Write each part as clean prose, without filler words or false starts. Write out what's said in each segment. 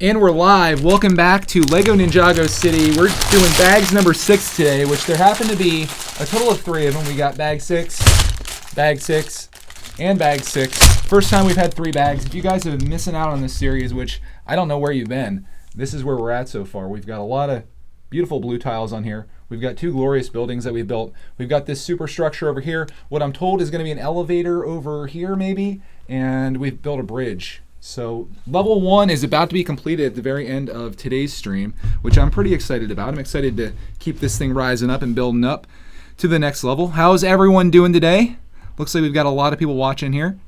And we're live. Welcome back to Lego Ninjago City. We're doing bags number 6 today, which there happen to be a total of 3 of them. We got bag 6, and bag 6. First time we've had 3 bags. If you guys have been missing out on this series, which I don't know where you've been, this is where we're at so far. We've got a lot of beautiful blue tiles on here. We've got 2 glorious buildings that we built. We've got this superstructure over here. What I'm told is going to be an elevator over here maybe, and we've built a bridge. So level 1 is about to be completed at the very end of today's stream, which I'm pretty excited about. I'm excited to keep this thing rising up and building up to the next level. How's everyone doing today? Looks like we've got a lot of people watching here,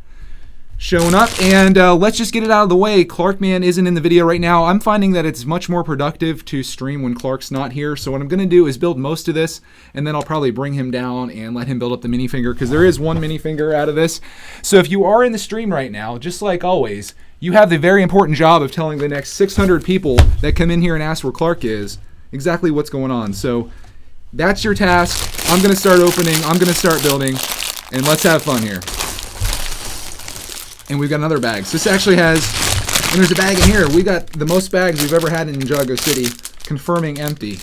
showing up, and let's just get it out of the way. Clarkman isn't in the video right now. I'm finding that it's much more productive to stream when Clark's not here, so what I'm going to do is build most of this, and then I'll probably bring him down and let him build up the minifinger, because there is one minifinger out of this. So if you are in the stream right now, just like always, you have the very important job of telling the next 600 people that come in here and ask where Clark is exactly what's going on. So that's your task. I'm going to start opening, I'm going to start building, and let's have fun here. And we've got another bag. So this actually has, and there's a bag in here. We got the most bags we've ever had in Ninjago City, confirming empty.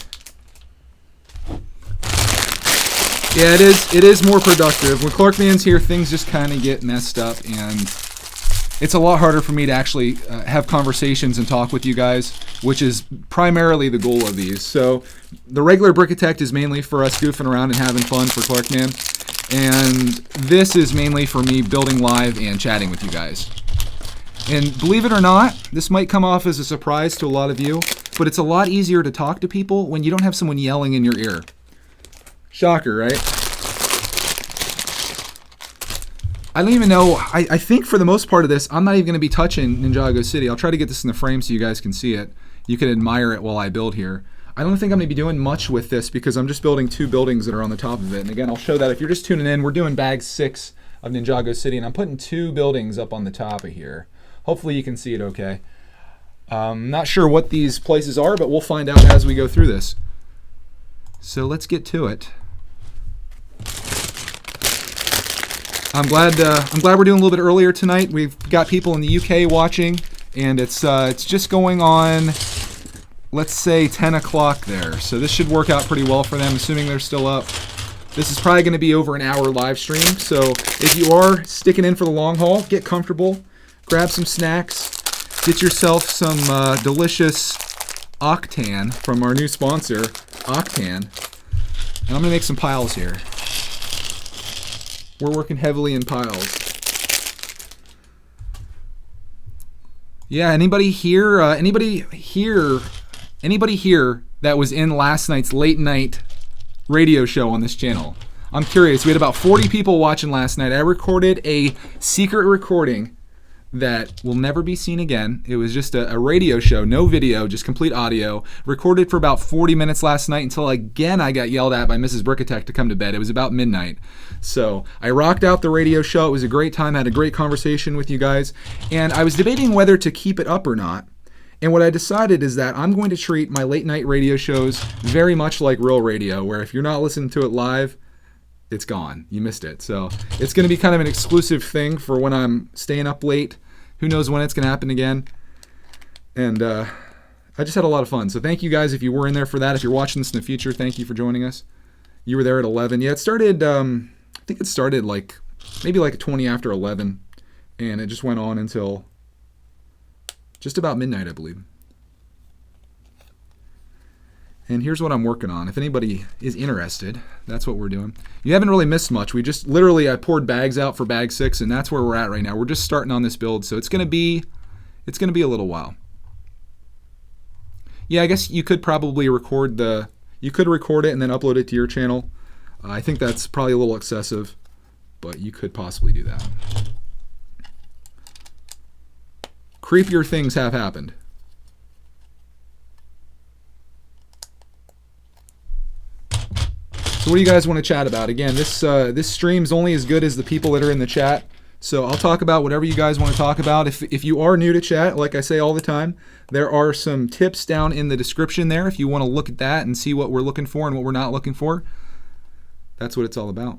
Yeah, it is more productive. When Clarkman's here, things just kind of get messed up, and it's a lot harder for me to actually have conversations and talk with you guys, which is primarily the goal of these. So the regular Brickitect is mainly for us goofing around and having fun for Clarkman. And this is mainly for me building live and chatting with you guys. And believe it or not, this might come off as a surprise to a lot of you, but it's a lot easier to talk to people when you don't have someone yelling in your ear. Shocker, right? I don't even know, I think for the most part of this, I'm not even going to be touching Ninjago City. I'll try to get this in the frame so you guys can see it. You can admire it while I build here. I don't think I'm going to be doing much with this because I'm just building 2 buildings that are on the top of it. And again, I'll show that if you're just tuning in. We're doing bag 6 of Ninjago City, and I'm putting 2 buildings up on the top of here. Hopefully you can see it okay. Not sure what these places are, but we'll find out as we go through this. So let's get to it. I'm glad we're doing a little bit earlier tonight. We've got people in the UK watching, and it's just going on, let's say 10 o'clock there. So this should work out pretty well for them, assuming they're still up. This is probably going to be over an hour live stream. So if you are sticking in for the long haul, get comfortable, grab some snacks, get yourself some delicious Octan from our new sponsor, Octan. And I'm going to make some piles here. We're working heavily in piles. Yeah, anybody here that was in last night's late night radio show on this channel? I'm curious. We had about 40 people watching last night. I recorded a secret recording that will never be seen again. It was just a radio show, no video, just complete audio. Recorded for about 40 minutes last night until again I got yelled at by Mrs. Brickitect to come to bed. It was about midnight. So I rocked out the radio show. It was a great time. I had a great conversation with you guys. And I was debating whether to keep it up or not. And what I decided is that I'm going to treat my late night radio shows very much like real radio, where if you're not listening to it live, it's gone. You missed it. So it's going to be kind of an exclusive thing for when I'm staying up late. Who knows when it's going to happen again. And I just had a lot of fun. So thank you guys if you were in there for that. If you're watching this in the future, thank you for joining us. You were there at 11. Yeah, it started, I think it started maybe 20 after 11. And it just went on until just about midnight, I believe. And here's what I'm working on. If anybody is interested, that's what we're doing. You haven't really missed much. We just literally, I poured bags out for bag 6, and that's where we're at right now. We're just starting on this build, so it's gonna be a little while. Yeah, I guess you could probably record it and then upload it to your channel. I think that's probably a little excessive, but you could possibly do that. Creepier things have happened. So what do you guys want to chat about? Again, this stream's only as good as the people that are in the chat. So I'll talk about whatever you guys want to talk about. If you are new to chat, like I say all the time, there are some tips down in the description there if you want to look at that and see what we're looking for and what we're not looking for. That's what it's all about.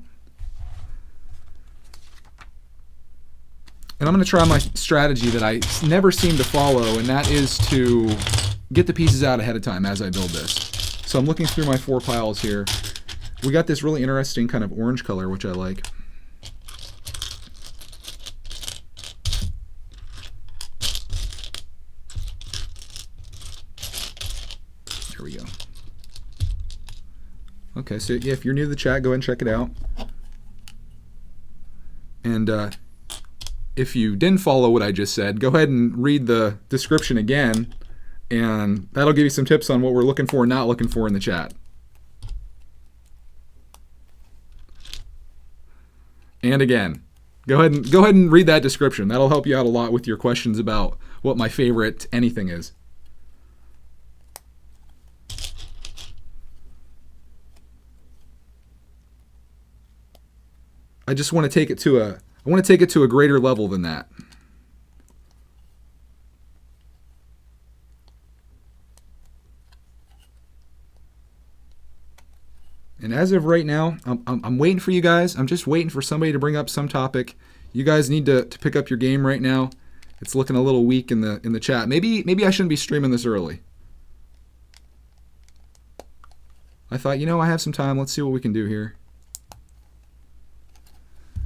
And I'm going to try my strategy that I never seem to follow, and that is to get the pieces out ahead of time as I build this. So I'm looking through my 4 piles here. We got this really interesting kind of orange color, which I like. There we go. Okay, so yeah, if you're new to the chat, go ahead and check it out. And if you didn't follow what I just said, go ahead and read the description again, and that'll give you some tips on what we're looking for and not looking for in the chat. And again, go ahead and read that description. That'll help you out a lot with your questions about what my favorite anything is. I just want to take it to a greater level than that. And as of right now, I'm waiting for you guys. I'm just waiting for somebody to bring up some topic. You guys need to pick up your game right now. It's looking a little weak in the chat. Maybe I shouldn't be streaming this early. I thought, you know, I have some time. Let's see what we can do here.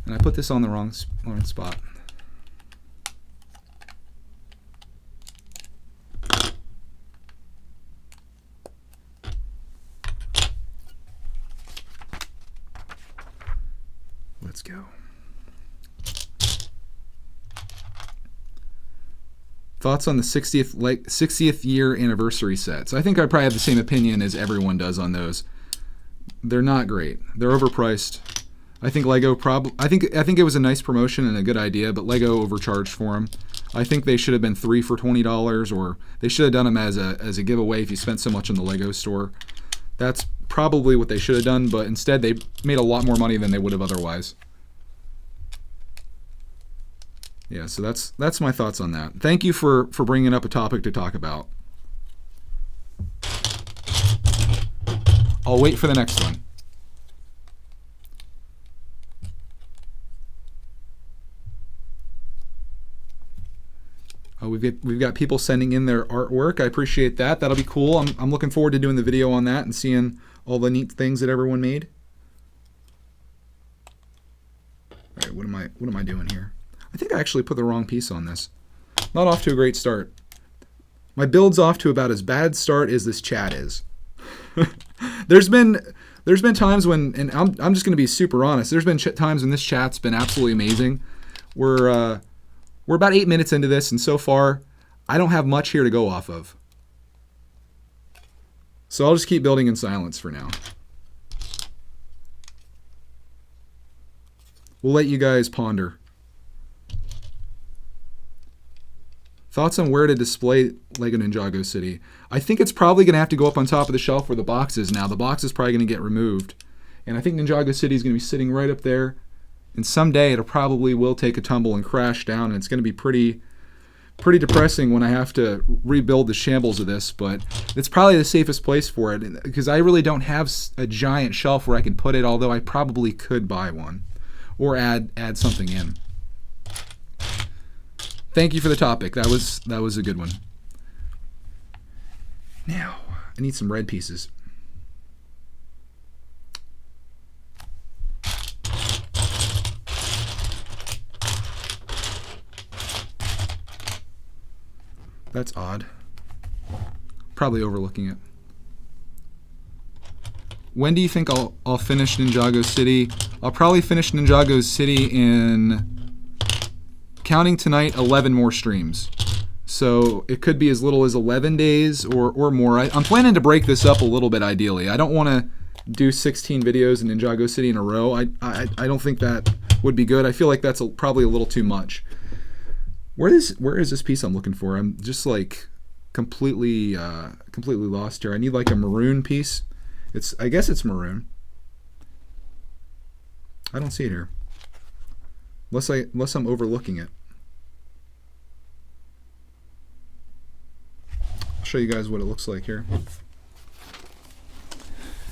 And I put this on the wrong spot. Let's go. Thoughts on the 60th year anniversary sets? I think I probably have the same opinion as everyone does on those. They're not great. They're overpriced. I think Lego I think it was a nice promotion and a good idea, but Lego overcharged for them. I think they should have been 3 for $20, or they should have done them as a giveaway if you spent so much in the Lego store. That's probably what they should have done, but instead they made a lot more money than they would have otherwise. Yeah, so that's my thoughts on that. Thank you for bringing up a topic to talk about. I'll wait for the next one. We've got people sending in their artwork. I appreciate that. That'll be cool. I'm looking forward to doing the video on that and seeing all the neat things that everyone made. All right, what am I doing here? I think I actually put the wrong piece on this. Not off to a great start. My build's off to about as bad start as this chat is. There's been times when, and I'm just going to be super honest. There's been times when this chat's been absolutely amazing. We're about 8 minutes into this, and so far, I don't have much here to go off of. So I'll just keep building in silence for now. We'll let you guys ponder. Thoughts on where to display Lego Ninjago City? I think it's probably going to have to go up on top of the shelf where the box is now. The box is probably going to get removed. And I think Ninjago City is going to be sitting right up there. And someday it probably will take a tumble and crash down, and it's going to be pretty depressing when I have to rebuild the shambles of this, but it's probably the safest place for it because I really don't have a giant shelf where I can put it, although I probably could buy one or add something in. Thank you for the topic. That was a good one. Now, I need some red pieces. That's odd. Probably overlooking it. When do you think I'll finish Ninjago City? I'll probably finish Ninjago City in, counting tonight, 11 more streams. So it could be as little as 11 days or more. I'm planning to break this up a little bit ideally. I don't want to do 16 videos in Ninjago City in a row. I don't think that would be good. I feel like that's probably a little too much. Where is this piece I'm looking for? I'm just like completely lost here. I need like a maroon piece. I guess it's maroon. I don't see it here. Unless I'm overlooking it. I'll show you guys what it looks like here.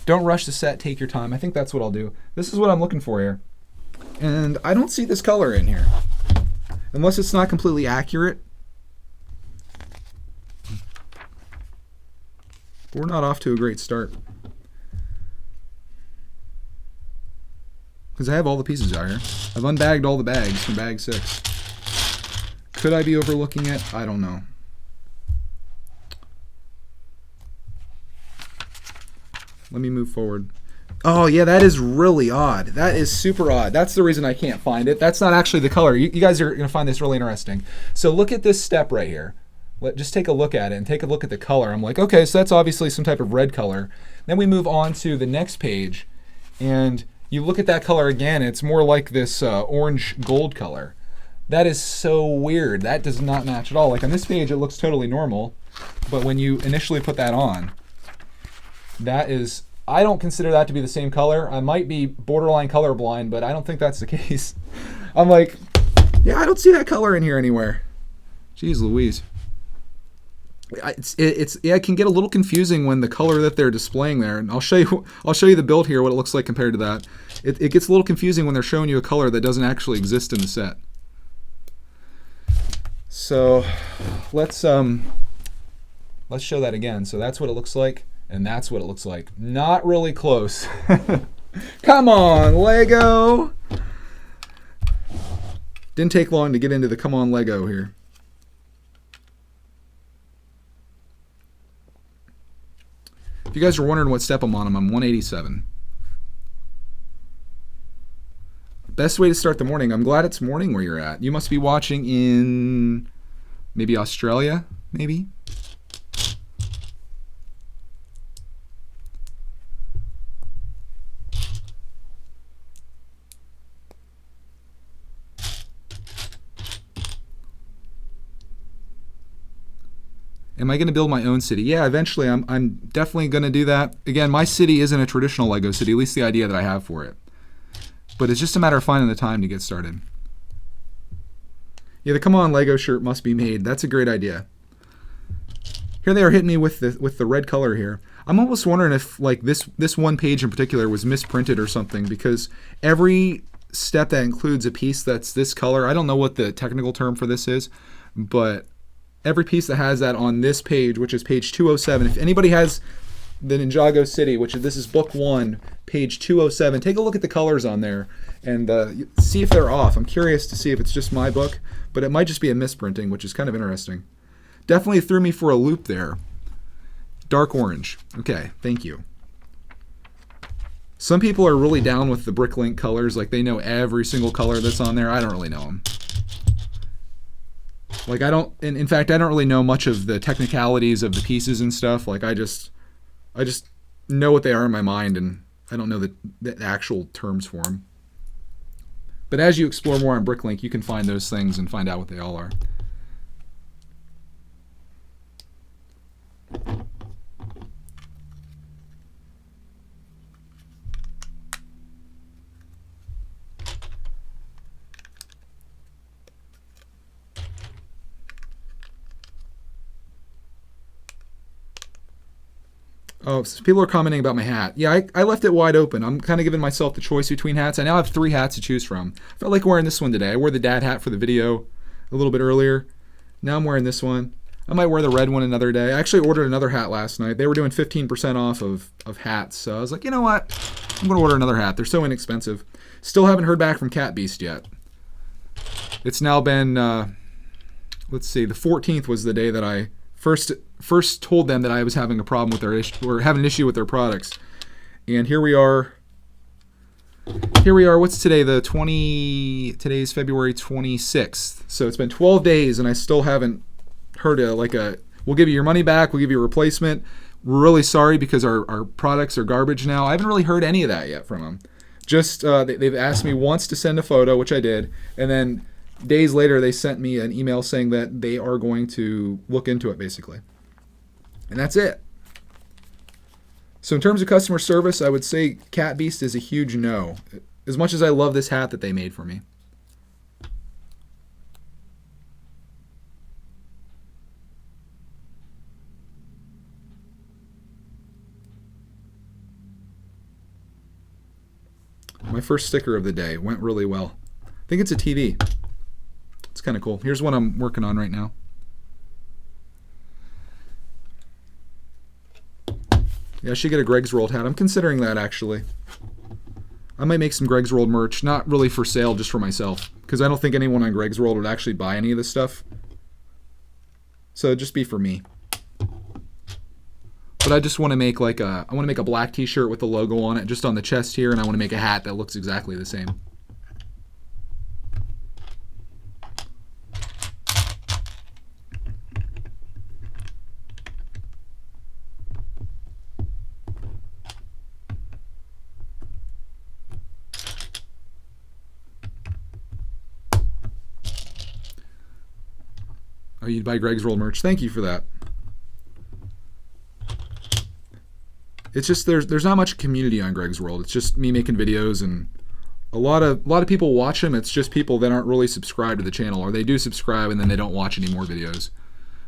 Don't rush the set, take your time. I think that's what I'll do. This is what I'm looking for here. And I don't see this color in here. unless it's not completely accurate. We're not off to a great start. Because I have all the pieces out here. I've unbagged all the bags from bag 6. Could I be overlooking it? I don't know. Let me move forward. Oh, yeah, that is really odd. That is super odd. That's the reason I can't find it. That's not actually the color. You guys are going to find this really interesting. So look at this step right here. Just take a look at it and take a look at the color. I'm like, okay, so that's obviously some type of red color. Then we move on to the next page, and you look at that color again. It's more like this orange gold color. That is so weird. That does not match at all. Like on this page, it looks totally normal, but when you initially put that on, that is, I don't consider that to be the same color. I might be borderline colorblind, but I don't think that's the case. I'm like, yeah, I don't see that color in here anywhere. Jeez Louise. It can get a little confusing when the color that they're displaying there, and I'll show you the build here, what it looks like compared to that. It gets a little confusing when they're showing you a color that doesn't actually exist in the set. So let's show that again. So that's what it looks like, and that's what it looks like. Not really close. Come on, Lego. Didn't take long to get into the come on Lego here. If you guys are wondering what step I'm on, I'm 187. Best way to start the morning. I'm glad it's morning where you're at. You must be watching in maybe Australia, maybe? Am I going to build my own city? Yeah, eventually I'm definitely going to do that. Again, my city isn't a traditional Lego city, at least the idea that I have for it. But it's just a matter of finding the time to get started. Yeah, the Come On Lego shirt must be made. That's a great idea. Here they are hitting me with the red color here. I'm almost wondering if like this one page in particular was misprinted or something, because every step that includes a piece that's this color, I don't know what the technical term for this is, but every piece that has that on this page, which is page 207, if anybody has the Ninjago City, which is, this is book 1, page 207, take a look at the colors on there and see if they're off. I'm curious to see if it's just my book, but it might just be a misprinting, which is kind of interesting. Definitely threw me for a loop there. Dark orange. Okay, thank you. Some people are really down with the Bricklink colors, like they know every single color that's on there. I don't really know them. Like I don't, in fact, I don't really know much of the technicalities of the pieces and stuff. Like I just know what they are in my mind, and I don't know the actual terms for them. But as you explore more on Bricklink, you can find those things and find out what they all are. Oh, so people are commenting about my hat. Yeah, I left it wide open. I'm kind of giving myself the choice between hats. I now have 3 hats to choose from. I felt like wearing this one today. I wore the dad hat for the video a little bit earlier. Now I'm wearing this one. I might wear the red one another day. I actually ordered another hat last night. They were doing 15% off of hats. So I was like, you know what? I'm going to order another hat. They're so inexpensive. Still haven't heard back from Cat Beast yet. It's now been, let's see, the 14th was the day that I first told them that I was having a problem with their issue, or having an issue with their products. And here we are. What's today? Today's February 26th. So it's been 12 days and I still haven't heard we'll give you your money back, we'll give you a replacement. We're really sorry because our products are garbage now. I haven't really heard any of that yet from them. Just they've asked me once to send a photo, which I did, and then days later they sent me an email saying that they are going to look into it, basically. And that's it. So in terms of customer service, I would say Cat Beast is a huge no, as much as I love this hat that they made for me. My first sticker of the day went really well. I think it's a TV. It's kind of cool. Here's what I'm working on right now. Yeah, I should get a Greg's World hat. I'm considering that, actually. I might make some Greg's World merch, not really for sale, just for myself, because I don't think anyone on Greg's World would actually buy any of this stuff. So it'd just be for me. But I just want to make like I want to make a black t-shirt with the logo on it, just on the chest here, and I want to make a hat that looks exactly the same. Oh, you'd buy Greg's World merch. Thank you for that. It's just there's not much community on Greg's World. It's just me making videos, and a lot of people watch them. It's just people that aren't really subscribed to the channel, or they do subscribe and then they don't watch any more videos.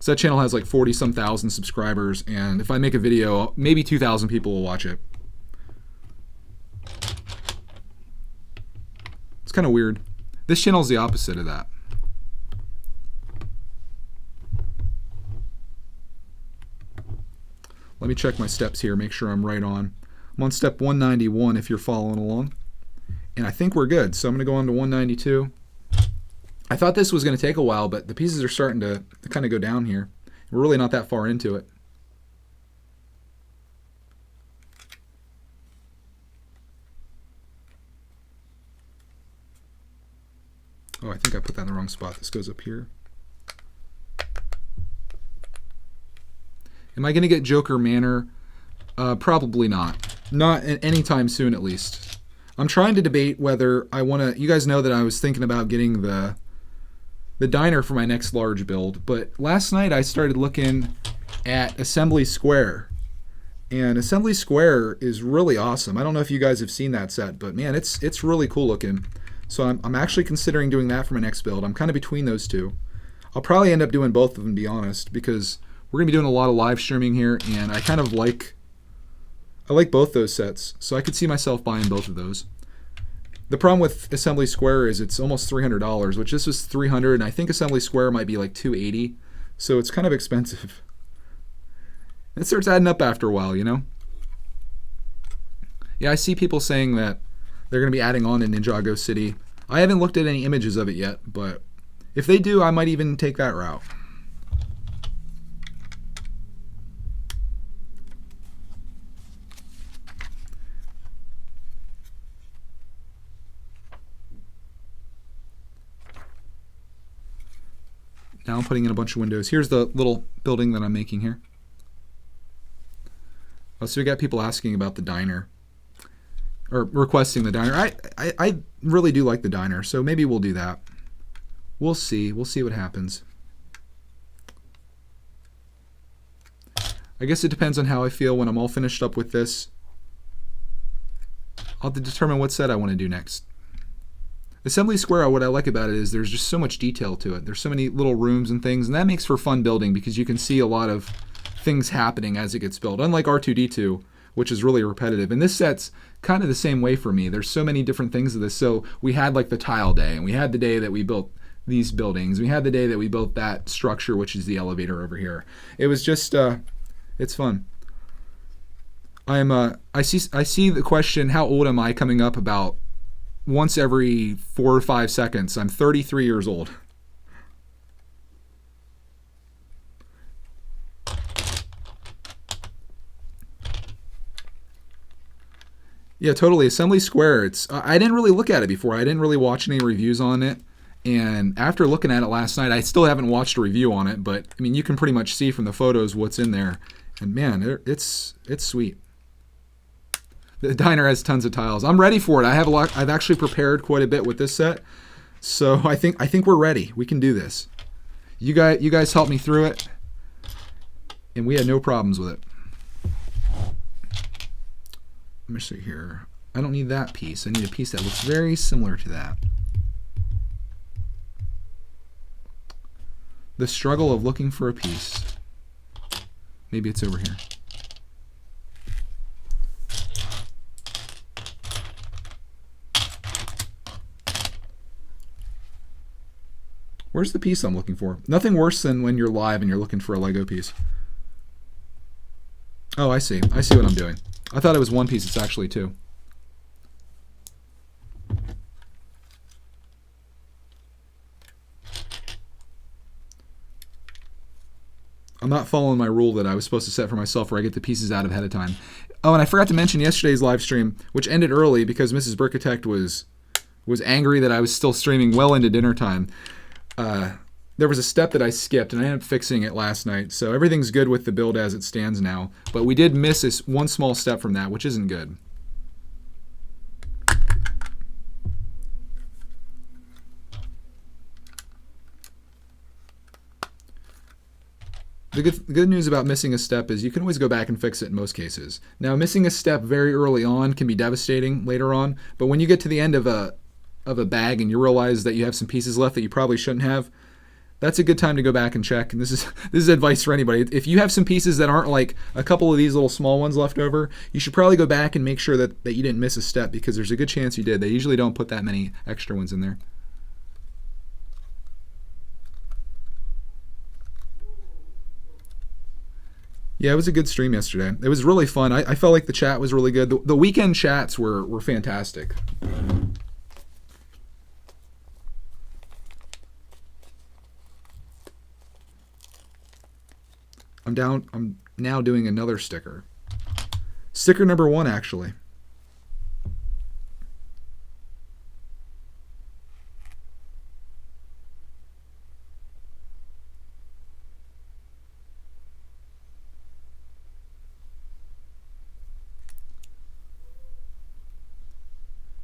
So that channel has like 40-some thousand subscribers, and if I make a video, maybe 2,000 people will watch it. It's kind of weird. This channel is the opposite of that. Let me check my steps here, make sure I'm right on. I'm on step 191 if you're following along. And I think we're good, so I'm going to go on to 192. I thought this was going to take a while, but the pieces are starting to kind of go down here. We're really not that far into it. Oh, I think I put that in the wrong spot. This goes up here. Am I going to get Joker Manor? Probably not. Not anytime soon, at least. I'm trying to debate whether I want to... You guys know that I was thinking about getting the diner for my next large build, but last night I started looking at Assembly Square. And Assembly Square is really awesome. I don't know if you guys have seen that set, but man, it's really cool looking. So I'm actually considering doing that for my next build. I'm kind of between those two. I'll probably end up doing both of them, to be honest, because we're going to be doing a lot of live streaming here, and I kind of like both those sets, so I could see myself buying both of those. The problem with Assembly Square is it's almost $300, which this was $300, and I think Assembly Square might be like $280, so it's kind of expensive. It starts adding up after a while, you know? Yeah, I see people saying that they're going to be adding on to Ninjago City. I haven't looked at any images of it yet, but if they do, I might even take that route. Now I'm putting in a bunch of windows. Here's the little building that I'm making here. Oh, so we got people asking about the diner, or requesting the diner. I really do like the diner, so maybe we'll do that. We'll see. We'll see what happens. I guess it depends on how I feel when I'm all finished up with this. I'll have to determine what set I want to do next. Assembly Square, what I like about it is there's just so much detail to it. There's so many little rooms and things, and that makes for fun building because you can see a lot of things happening as it gets built, unlike R2-D2, which is really repetitive. And this set's kind of the same way for me. There's so many different things of this. So we had like the tile day, and we had the day that we built these buildings. We had the day that we built that structure, which is the elevator over here. It was just, it's fun. I see the question, how old am I, coming up about once every 4 or 5 seconds. I'm 33 years old. Yeah, totally. Assembly Square, I didn't really look at it before. I didn't really watch any reviews on it. And after looking at it last night, I still haven't watched a review on it, but I mean, you can pretty much see from the photos what's in there. And man, it's sweet. The diner has tons of tiles. I'm ready for it. I've actually prepared quite a bit with this set, so I think we're ready. We can do this. You guys helped me through it, and we had no problems with it. Let me see here. I don't need that piece. I need a piece that looks very similar to that. The struggle of looking for a piece. Maybe it's over here. Where's the piece I'm looking for? Nothing worse than when you're live and you're looking for a Lego piece. Oh, I see. I see what I'm doing. I thought it was one piece. It's actually two. I'm not following my rule that I was supposed to set for myself where I get the pieces out ahead of time. Oh, and I forgot to mention yesterday's live stream, which ended early because Mrs. Brickitect was angry that I was still streaming well into dinner time. There was a step that I skipped, and I ended up fixing it last night. So everything's good with the build as it stands now. But we did miss this one small step from that, which isn't good. The good news about missing a step is you can always go back and fix it in most cases. Now, missing a step very early on can be devastating later on, but when you get to the end of a bag and you realize that you have some pieces left that you probably shouldn't have, that's a good time to go back and check. And this is advice for anybody. If you have some pieces that aren't like a couple of these little small ones left over, you should probably go back and make sure that you didn't miss a step, because there's a good chance you did. They usually don't put that many extra ones in there. Yeah, it was a good stream yesterday. It was really fun. I felt like the chat was really good. The weekend chats were fantastic. I'm now doing another sticker. Sticker number 1, actually.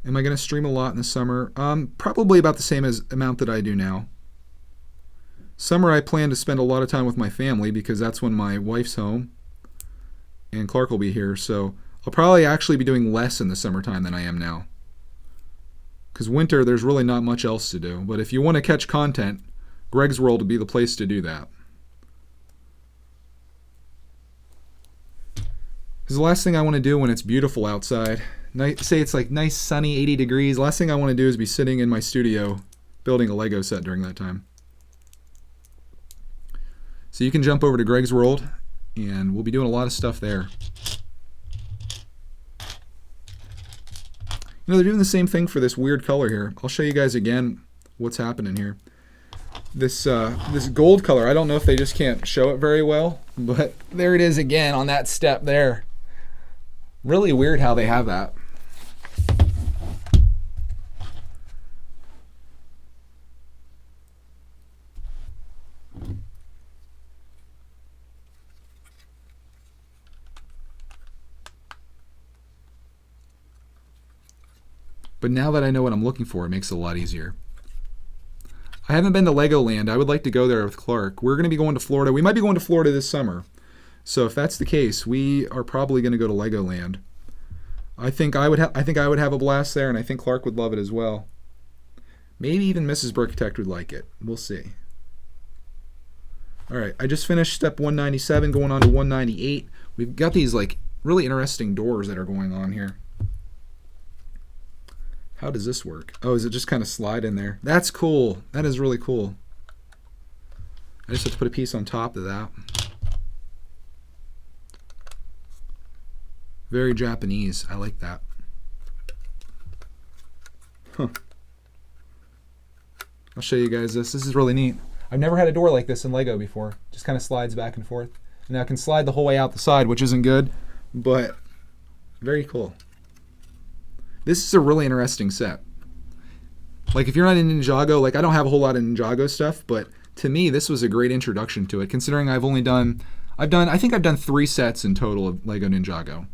Am I going to stream a lot in the summer? Probably about the same amount that I do now. Summer, I plan to spend a lot of time with my family because that's when my wife's home and Clark will be here. So I'll probably actually be doing less in the summertime than I am now. Because winter, there's really not much else to do. But if you want to catch content, Greg's World would be the place to do that. Because the last thing I want to do when it's beautiful outside, say it's like nice sunny 80 degrees, last thing I want to do is be sitting in my studio building a Lego set during that time. So you can jump over to Greg's World, and we'll be doing a lot of stuff there. You know, they're doing the same thing for this weird color here. I'll show you guys again what's happening here. This gold color, I don't know if they just can't show it very well, but there it is again on that step there. Really weird how they have that. But now that I know what I'm looking for, it makes it a lot easier. I haven't been to Legoland. I would like to go there with Clark. We're going to be going to Florida. We might be going to Florida this summer. So if that's the case, we are probably going to go to Legoland. I think I would have a blast there, and I think Clark would love it as well. Maybe even Mrs. Brickitect would like it. We'll see. All right, I just finished step 197, going on to 198. We've got these like really interesting doors that are going on here. How does this work? Oh, does it just kind of slide in there? That's cool. That is really cool. I just have to put a piece on top of that. Very Japanese. I like that. Huh. I'll show you guys this. This is really neat. I've never had a door like this in Lego before. Just kind of slides back and forth. And now it can slide the whole way out the side, which isn't good, but very cool. This is a really interesting set. Like if you're not in Ninjago, like I don't have a whole lot of Ninjago stuff, but to me this was a great introduction to it, considering I think I've done 3 sets in total of Lego Ninjago.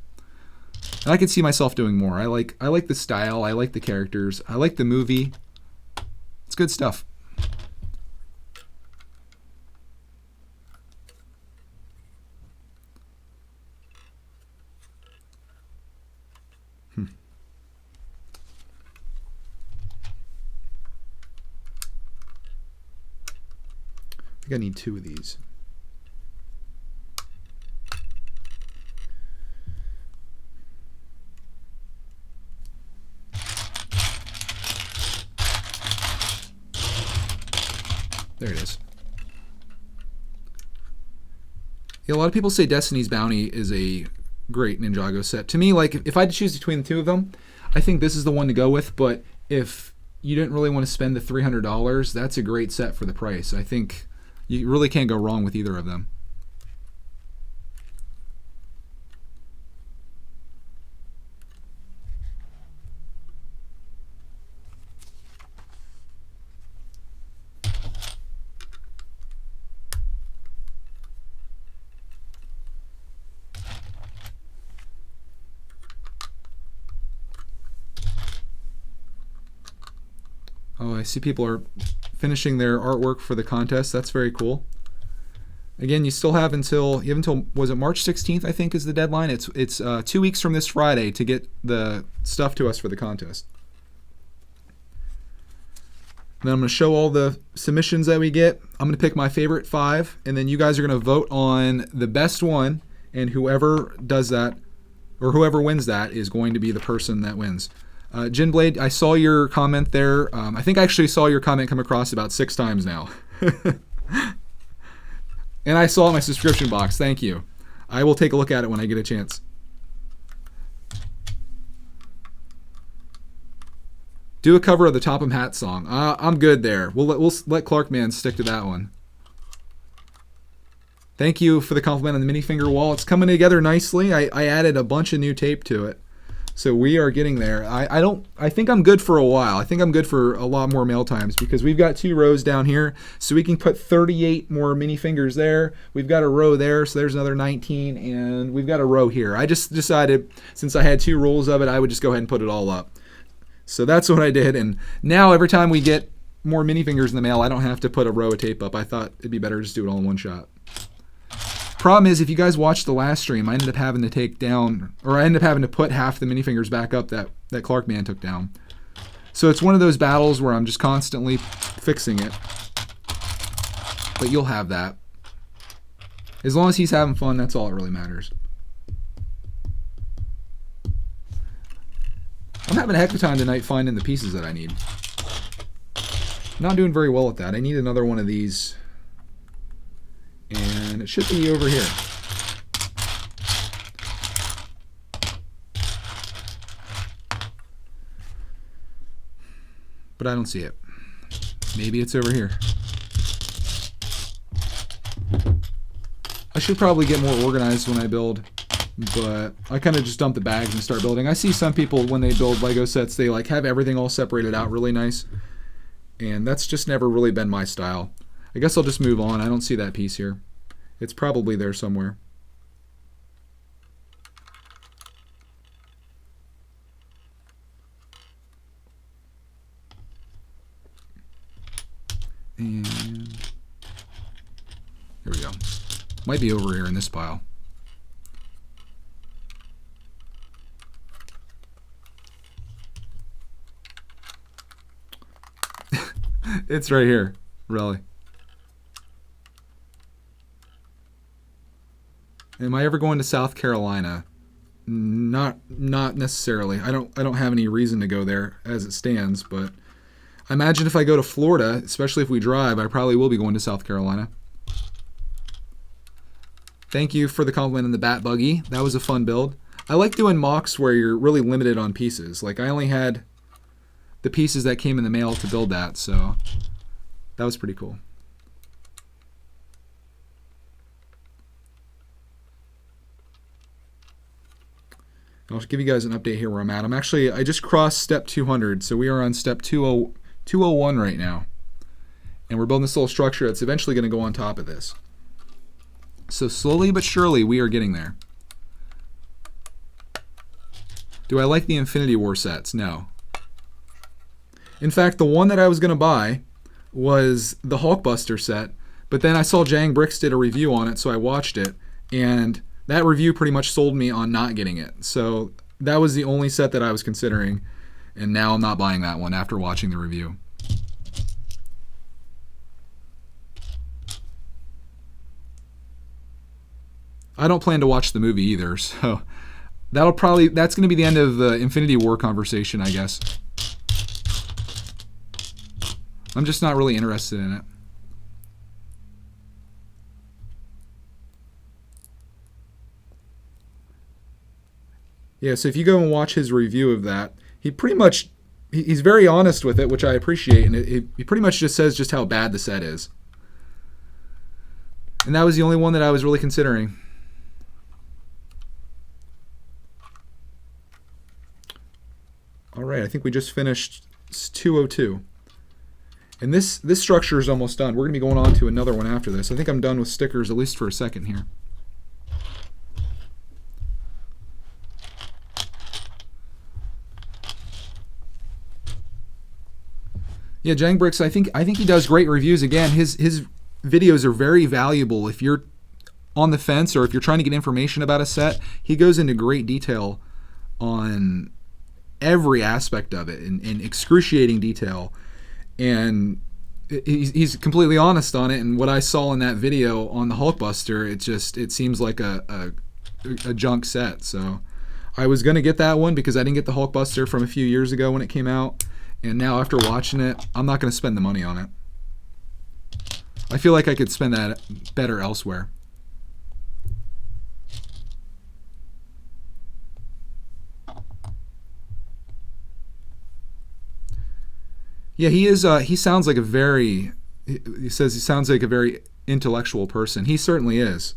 And I could see myself doing more. I like the style, I like the characters, I like the movie. It's good stuff. I need 2 of these. There it is. Yeah, a lot of people say Destiny's Bounty is a great Ninjago set. To me, like, if I had to choose between the two of them, I think this is the one to go with, but if you didn't really want to spend the $300, that's a great set for the price. I think you really can't go wrong with either of them. Oh, I see people are finishing their artwork for the contest. That's very cool. Again, you have until was it March 16th? I think is the deadline. It's 2 weeks from this Friday to get the stuff to us for the contest. Then I'm going to show all the submissions that we get. I'm going to pick my favorite 5, and then you guys are going to vote on the best one, and whoever does that, or whoever wins that, is going to be the person that wins. Jinblade, I saw your comment there. I think I actually saw your comment come across about 6 times now. And I saw it in my subscription box. Thank you. I will take a look at it when I get a chance. Do a cover of the Topham Hat song. I'm good there. We'll let Clarkman stick to that one. Thank you for the compliment on the minifinger wall. It's coming together nicely. I added a bunch of new tape to it. So we are getting there. I think I'm good for a while. I think I'm good for a lot more mail times because we've got 2 rows down here. So we can put 38 more minifingers there. We've got a row there, so there's another 19, and we've got a row here. I just decided since I had 2 rolls of it, I would just go ahead and put it all up. So that's what I did, and now every time we get more minifingers in the mail, I don't have to put a row of tape up. I thought it'd be better to just do it all in one shot. Problem is, if you guys watched the last stream, I ended up having to take down, or I ended up having to put half the minifingers back up that Clarkman took down. So it's one of those battles where I'm just constantly fixing it. But you'll have that. As long as he's having fun, that's all that really matters. I'm having a heck of a time tonight finding the pieces that I need. Not doing very well at that. I need another one of these. And it should be over here. But I don't see it. Maybe it's over here. I should probably get more organized when I build, but I kind of just dump the bags and start building. I see some people when they build Lego sets, they like have everything all separated out really nice. And that's just never really been my style. I guess I'll just move on. I don't see that piece here. It's probably there somewhere. And here we go. Might be over here in this pile. It's right here, really. Am I ever going to South Carolina? Not necessarily. I don't have any reason to go there as it stands, but I imagine if I go to Florida, especially if we drive, I probably will be going to South Carolina. Thank you for the compliment on the Bat Buggy. That was a fun build. I like doing mocks where you're really limited on pieces. Like I only had the pieces that came in the mail to build that, so that was pretty cool. I'll give you guys an update here where I'm at. I just crossed step 200, so we are on step 201 right now. And we're building this little structure that's eventually going to go on top of this. So slowly but surely, we are getting there. Do I like the Infinity War sets? No. In fact, the one that I was going to buy was the Hulkbuster set, but then I saw Jang Bricks did a review on it, so I watched it, and that review pretty much sold me on not getting it. So that was the only set that I was considering, and now I'm not buying that one after watching the review. I don't plan to watch the movie either, so that's going to be the end of the Infinity War conversation, I guess. I'm just not really interested in it. Yeah, so if you go and watch his review of that, he pretty much he's very honest with it, which I appreciate, and he pretty much just says just how bad the set is. And that was the only one that I was really considering. All right, I think we just finished 202. And this structure is almost done. We're going to be going on to another one after this. I think I'm done with stickers, at least for a second here. Yeah, Jang Bricks, I think he does great reviews. Again, his videos are very valuable if you're on the fence or if you're trying to get information about a set. He goes into great detail on every aspect of it in excruciating detail, and he's completely honest on it. And what I saw in that video on the Hulkbuster, it seems like a junk set. So I was gonna get that one because I didn't get the Hulkbuster from a few years ago when it came out, and now after watching it, I'm not gonna spend the money on it. I feel like I could spend that better elsewhere. Yeah, he is. He sounds like a very. He says he sounds like a very intellectual person. He certainly is.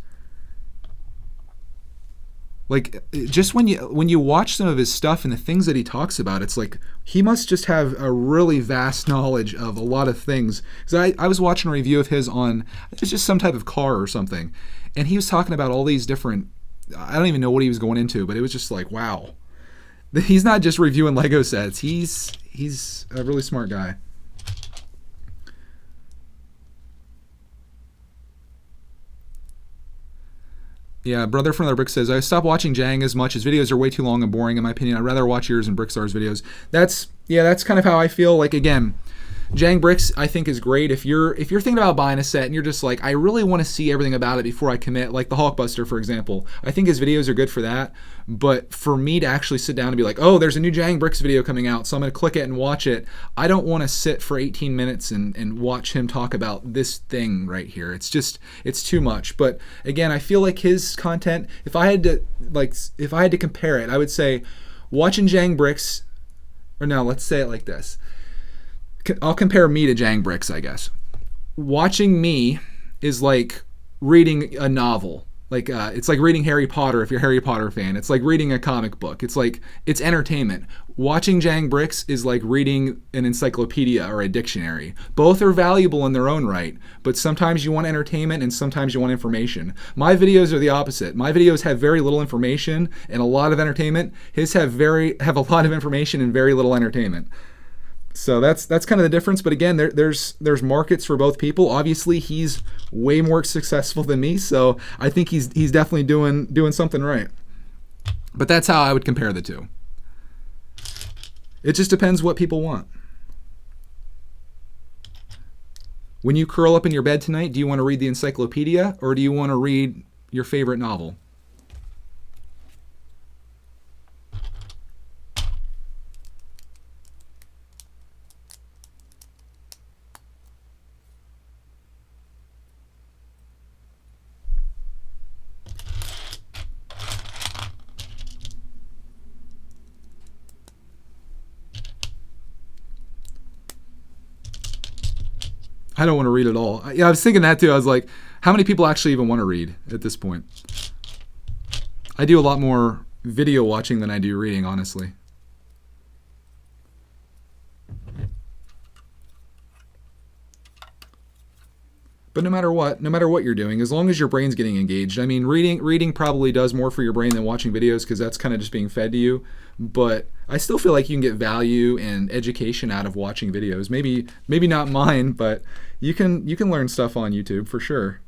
Like, just when you watch some of his stuff and the things that he talks about, it's like he must just have a really vast knowledge of a lot of things. Because I was watching a review of his on, it's just some type of car or something, and he was talking about all these different. I don't even know what he was going into, but it was just like, wow. He's not just reviewing Lego sets. He's a really smart guy. Yeah, Brother from the Brick says, I stopped watching Jang as much. His videos are way too long and boring, in my opinion. I'd rather watch yours and Brickstar's videos. That's kind of how I feel. Like, again, Jang Bricks, I think, is great. If you're thinking about buying a set and you're just like, I really want to see everything about it before I commit, like the Hulkbuster, for example. I think his videos are good for that. But for me to actually sit down and be like, oh, there's a new Jang Bricks video coming out, so I'm going to click it and watch it. I don't want to sit for 18 minutes and watch him talk about this thing right here. It's too much. But again, I feel like his content, if I had to compare it, I would say watching Jang Bricks, or no, let's say it like this. I'll compare me to Jang Bricks, I guess. Watching me is like reading a novel. Like it's like reading Harry Potter if you're a Harry Potter fan. It's like reading a comic book. It's entertainment. Watching Jang Bricks is like reading an encyclopedia or a dictionary. Both are valuable in their own right, but sometimes you want entertainment and sometimes you want information. My videos are the opposite. My videos have very little information and a lot of entertainment. His have a lot of information and very little entertainment. So that's kind of the difference. But again, there's markets for both people. Obviously, he's way more successful than me, so I think he's definitely doing something right. But that's how I would compare the two. It just depends what people want. When you curl up in your bed tonight, do you want to read the encyclopedia or do you want to read your favorite novel? I don't want to read at all. Yeah, I was thinking that too. I was like, how many people actually even want to read at this point? I do a lot more video watching than I do reading, honestly. But no matter what you're doing, as long as your brain's getting engaged. I mean, reading probably does more for your brain than watching videos because that's kind of just being fed to you. But I still feel like you can get value and education out of watching videos. Maybe not mine, but you can learn stuff on YouTube for sure.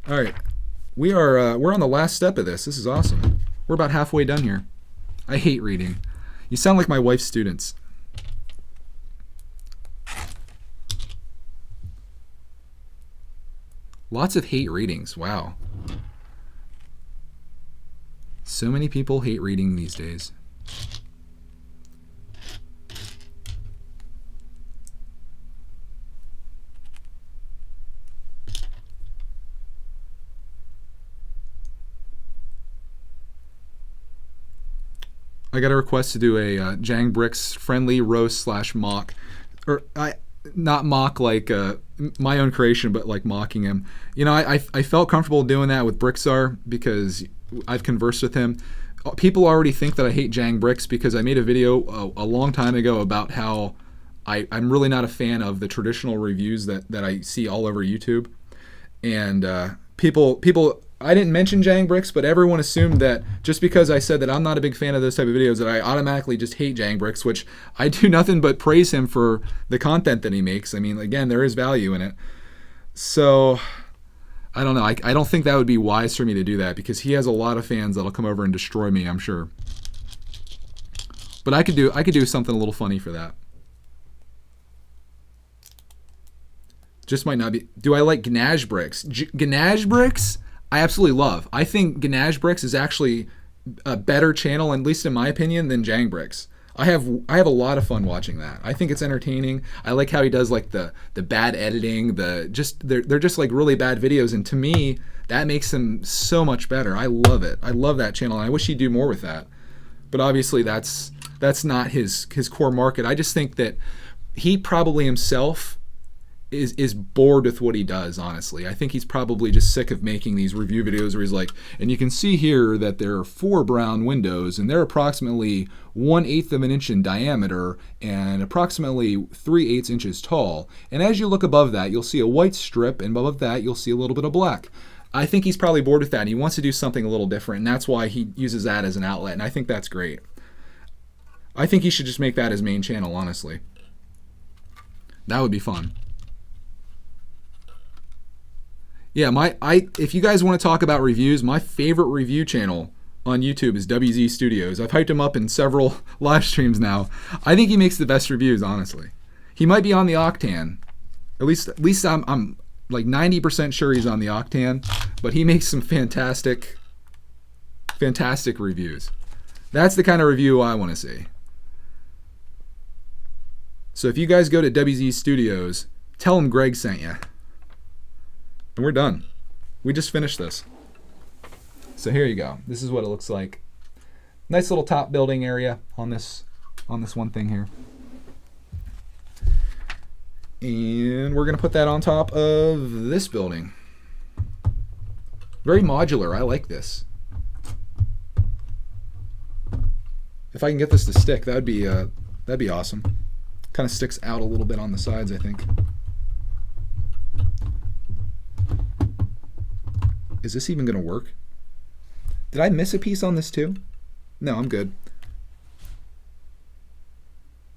All right, we're on the last step of this. This is awesome. We're about halfway done here. I hate reading. You sound like my wife's students. Lots of hate readings. Wow. So many people hate reading these days. I got a request to do a Jang Bricks friendly roast slash mock, or not mock like my own creation, but like mocking him. You know, I felt comfortable doing that with Brixar because I've conversed with him. People already think that I hate Jang Bricks because I made a video a long time ago about how I'm really not a fan of the traditional reviews that I see all over YouTube. And people, I didn't mention Jang Bricks, but everyone assumed that just because I said that I'm not a big fan of those type of videos that I automatically just hate Jang Bricks, which I do nothing but praise him for the content that he makes. I mean, again, there is value in it. So I don't know. I don't think that would be wise for me to do that because he has a lot of fans that'll come over and destroy me, I'm sure. But I could do something a little funny for that. Just might not be. Do I like Ganache Bricks? Ganache Bricks, I absolutely love. I think Ganache Bricks is actually a better channel, at least in my opinion, than Jang Bricks. I have a lot of fun watching that. I think it's entertaining. I like how he does like the bad editing, they're just like really bad videos, and to me that makes them so much better. I love it. I love that channel, and I wish he'd do more with that. But obviously that's not his core market. I just think that he probably himself is bored with what he does, honestly. I think he's probably just sick of making these review videos where he's like, and you can see here that there are 4 brown windows and they're approximately 1/8 of an inch in diameter and approximately 3/8 inches tall. And as you look above that, you'll see a white strip, and above that, you'll see a little bit of black. I think he's probably bored with that and he wants to do something a little different, and that's why he uses that as an outlet, and I think that's great. I think he should just make that his main channel, honestly. That would be fun. Yeah, if you guys want to talk about reviews, my favorite review channel on YouTube is WZ Studios. I've hyped him up in several live streams now. I think he makes the best reviews, honestly. He might be on the Octane. At least I'm like 90% sure he's on the Octane, but he makes some fantastic reviews. That's the kind of review I want to see. So if you guys go to WZ Studios, tell him Greg sent you. And we're done. We just finished this. So here you go. This is what it looks like. Nice little top building area on this one thing here. And we're gonna put that on top of this building. Very modular. I like this. If I can get this to stick, that'd be awesome. Kind of sticks out a little bit on the sides, I think. Is this even going to work? Did I miss a piece on this too? No, I'm good.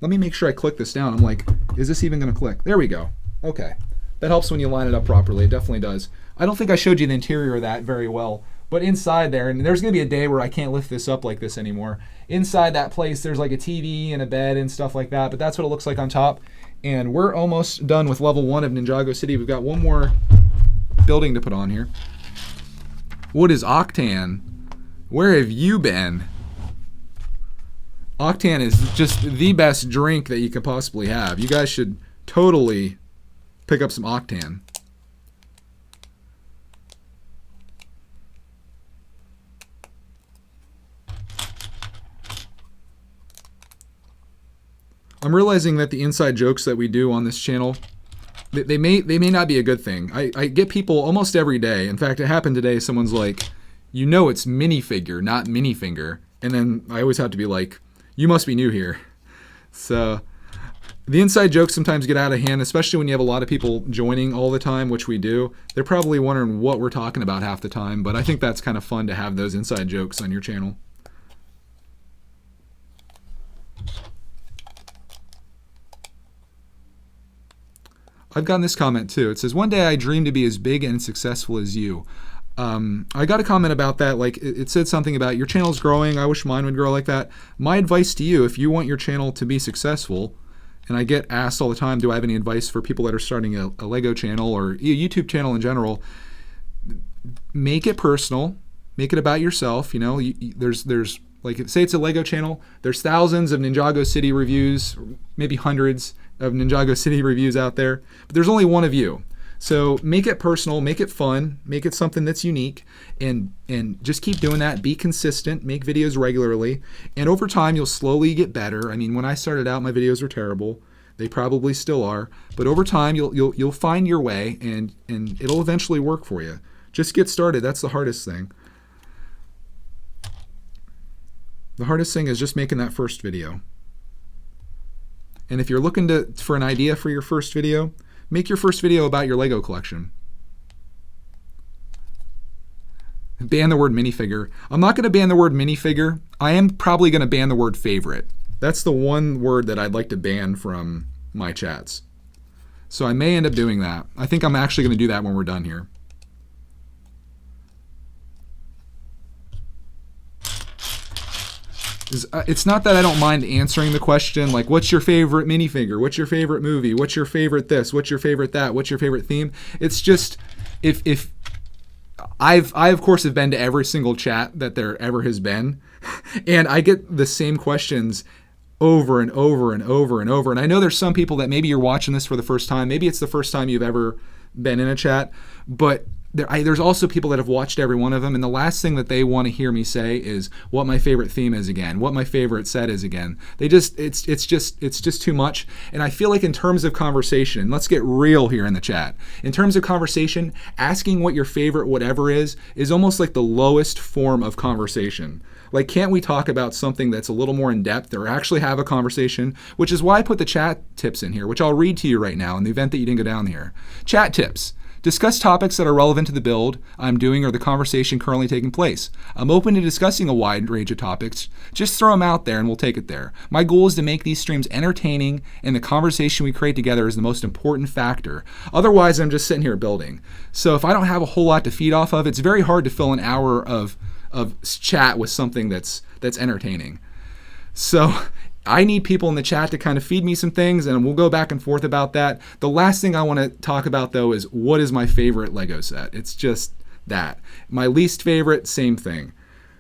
Let me make sure I click this down. I'm like, is this even going to click? There we go. Okay. That helps when you line it up properly. It definitely does. I don't think I showed you the interior of that very well, but inside there, and there's going to be a day where I can't lift this up like this anymore. Inside that place, there's like a TV and a bed and stuff like that, but that's what it looks like on top. And we're almost done with level 1 of Ninjago City. We've got one more building to put on here. What is Octane? Where have you been? Octane is just the best drink that you could possibly have. You guys should totally pick up some Octane. I'm realizing that the inside jokes that we do on this channel, they may not be a good thing. I get people almost every day. In fact, it happened today. Someone's like, you know it's minifigure, not minifinger. And then I always have to be like, you must be new here. So the inside jokes sometimes get out of hand, especially when you have a lot of people joining all the time, which we do. They're probably wondering what we're talking about half the time, but I think that's kind of fun to have those inside jokes on your channel. I've gotten this comment too. It says, one day I dream to be as big and successful as you. I got a comment about that. Like it said something about your channel's growing. I wish mine would grow like that. My advice to you, if you want your channel to be successful, and I get asked all the time, do I have any advice for people that are starting a Lego channel or a YouTube channel in general? Make it personal. Make it about yourself. You know, there's like, say it's a Lego channel. There's thousands of Ninjago City reviews, maybe hundreds of Ninjago City reviews out there, but there's only one of you. So make it personal, make it fun, make it something that's unique, and just keep doing that. Be consistent, make videos regularly, and over time you'll slowly get better. I mean, when I started out, my videos were terrible. They probably still are, but over time you'll find your way, and it'll eventually work for you. Just get started. That's the hardest thing. The hardest thing is just making that first video. And if you're looking for an idea for your first video, make your first video about your Lego collection. Ban the word minifigure. I'm not going to ban the word minifigure. I am probably going to ban the word favorite. That's the one word that I'd like to ban from my chats. So I may end up doing that. I think I'm actually going to do that when we're done here. It's not that I don't mind answering the question, like, what's your favorite minifigure? What's your favorite movie? What's your favorite this? What's your favorite that? What's your favorite theme? It's just, if I of course have been to every single chat that there ever has been, and I get the same questions over and over and over and over. And I know there's some people that maybe you're watching this for the first time. Maybe it's the first time you've ever been in a chat, but there's also people that have watched every one of them, and the last thing that they want to hear me say is what my favorite theme is again, what my favorite set is again. It's just too much. And I feel like in terms of conversation, let's get real here in the chat. In terms of conversation, asking what your favorite whatever is almost like the lowest form of conversation. Like, can't we talk about something that's a little more in depth or actually have a conversation? Which is why I put the chat tips in here, which I'll read to you right now in the event that you didn't go down here. Chat tips. Discuss topics that are relevant to the build I'm doing or the conversation currently taking place. I'm open to discussing a wide range of topics. Just throw them out there and we'll take it there. My goal is to make these streams entertaining, and the conversation we create together is the most important factor. Otherwise, I'm just sitting here building. So if I don't have a whole lot to feed off of, it's very hard to fill an hour of chat with something that's entertaining. So I need people in the chat to kind of feed me some things, and we'll go back and forth about that. The last thing I want to talk about, though, is what is my favorite Lego set. It's just that. My least favorite, same thing.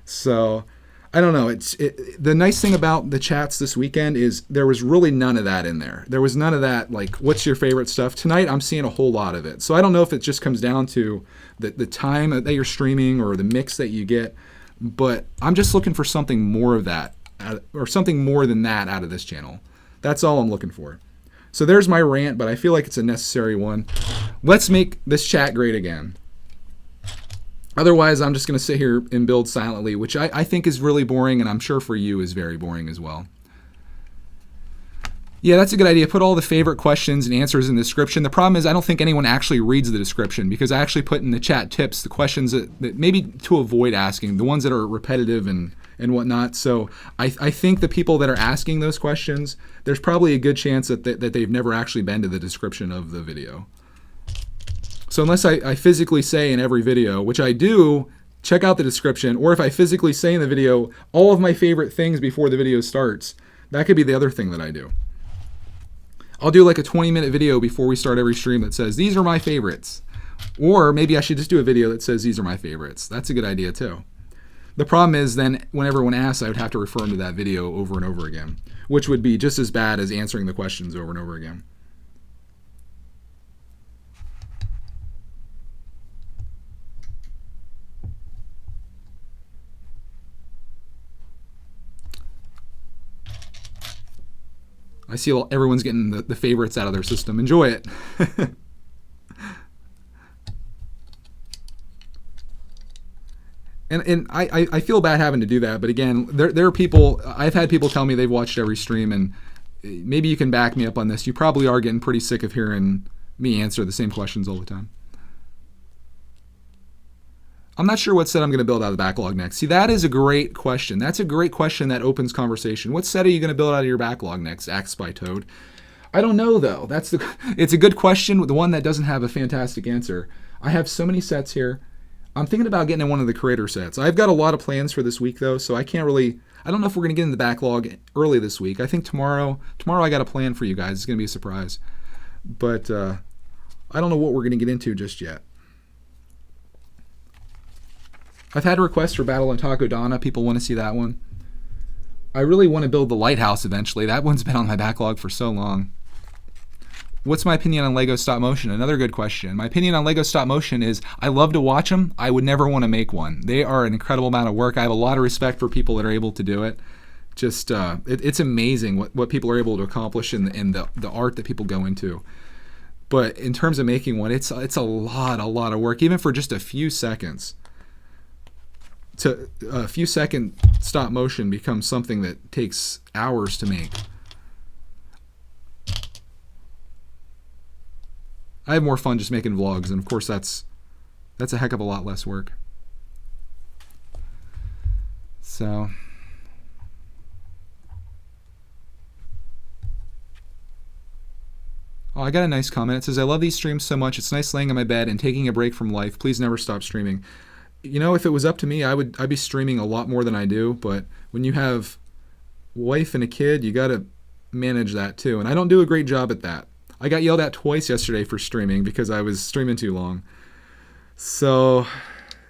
So I don't know. The nice thing about the chats this weekend is there was really none of that in there. There was none of that, like, what's your favorite stuff? Tonight, I'm seeing a whole lot of it. So I don't know if it just comes down to the time that you're streaming or the mix that you get, but I'm just looking for something more of that, or something more than that out of this channel. That's all I'm looking for. So there's my rant, but I feel like it's a necessary one. Let's make this chat great again. Otherwise, I'm just going to sit here and build silently, which I think is really boring, and I'm sure for you is very boring as well. Yeah, that's a good idea. Put all the favorite questions and answers in the description. The problem is I don't think anyone actually reads the description, because I actually put in the chat tips the questions that maybe to avoid asking, the ones that are repetitive and whatnot. So I think the people that are asking those questions, there's probably a good chance that they've never actually been to the description of the video. So unless I physically say in every video, which I do, check out the description, or if I physically say in the video all of my favorite things before the video starts, that could be the other thing that I do. I'll do like a 20-minute video before we start every stream that says, these are my favorites. Or maybe I should just do a video that says, these are my favorites. That's a good idea too. The problem is then when everyone asks, I would have to refer them to that video over and over again, which would be just as bad as answering the questions over and over again. I see everyone's getting the favorites out of their system. Enjoy it. And I feel bad having to do that, but again, there are people, I've had people tell me they've watched every stream, and maybe you can back me up on this. You probably are getting pretty sick of hearing me answer the same questions all the time. I'm not sure what set I'm going to build out of the backlog next. See, that is a great question. That's a great question that opens conversation. What set are you going to build out of your backlog next? Axe by Toad. I don't know, though. It's a good question, the one that doesn't have a fantastic answer. I have so many sets here. I'm thinking about getting in one of the creator sets. I've got a lot of plans for this week, though, so I don't know if we're going to get in the backlog early this week. I think tomorrow I got a plan for you guys. It's going to be a surprise. But I don't know what we're going to get into just yet. I've had requests for Battle on Takodana. People want to see that one. I really want to build the lighthouse eventually. That one's been on my backlog for so long. What's my opinion on Lego stop motion? Another good question. My opinion on Lego stop motion is I love to watch them. I would never want to make one. They are an incredible amount of work. I have a lot of respect for people that are able to do it. Just it's amazing what people are able to accomplish in the art that people go into. But in terms of making one, it's a lot of work, even for just a few seconds. A few second stop motion becomes something that takes hours to make. I have more fun just making vlogs, and of course that's a heck of a lot less work. So oh, I got a nice comment. It says, I love these streams so much. It's nice laying on my bed and taking a break from life. Please never stop streaming. You know, if it was up to me, I'd be streaming a lot more than I do, but when you have a wife and a kid, you got to manage that too, and I don't do a great job at that. I got yelled at twice yesterday for streaming because I was streaming too long. So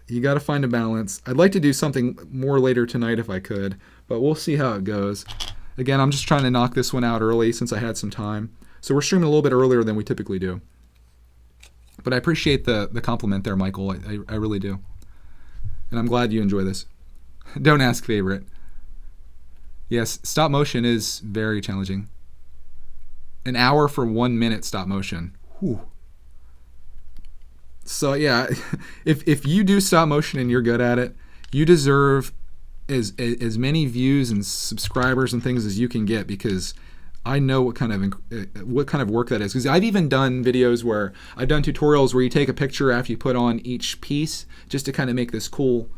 you got to find a balance. I'd like to do something more later tonight if I could, but we'll see how it goes. Again, I'm just trying to knock this one out early since I had some time. So we're streaming a little bit earlier than we typically do. But I appreciate the compliment there, Michael. I really do. And I'm glad you enjoy this. Don't ask favorite. Yes, stop motion is very challenging. An hour for 1 minute stop motion. Whew. So yeah, if you do stop motion and you're good at it, you deserve as many views and subscribers and things as you can get, because I know what kind of work that is. Because I've even done videos where I've done tutorials where you take a picture after you put on each piece just to kind of make this cool,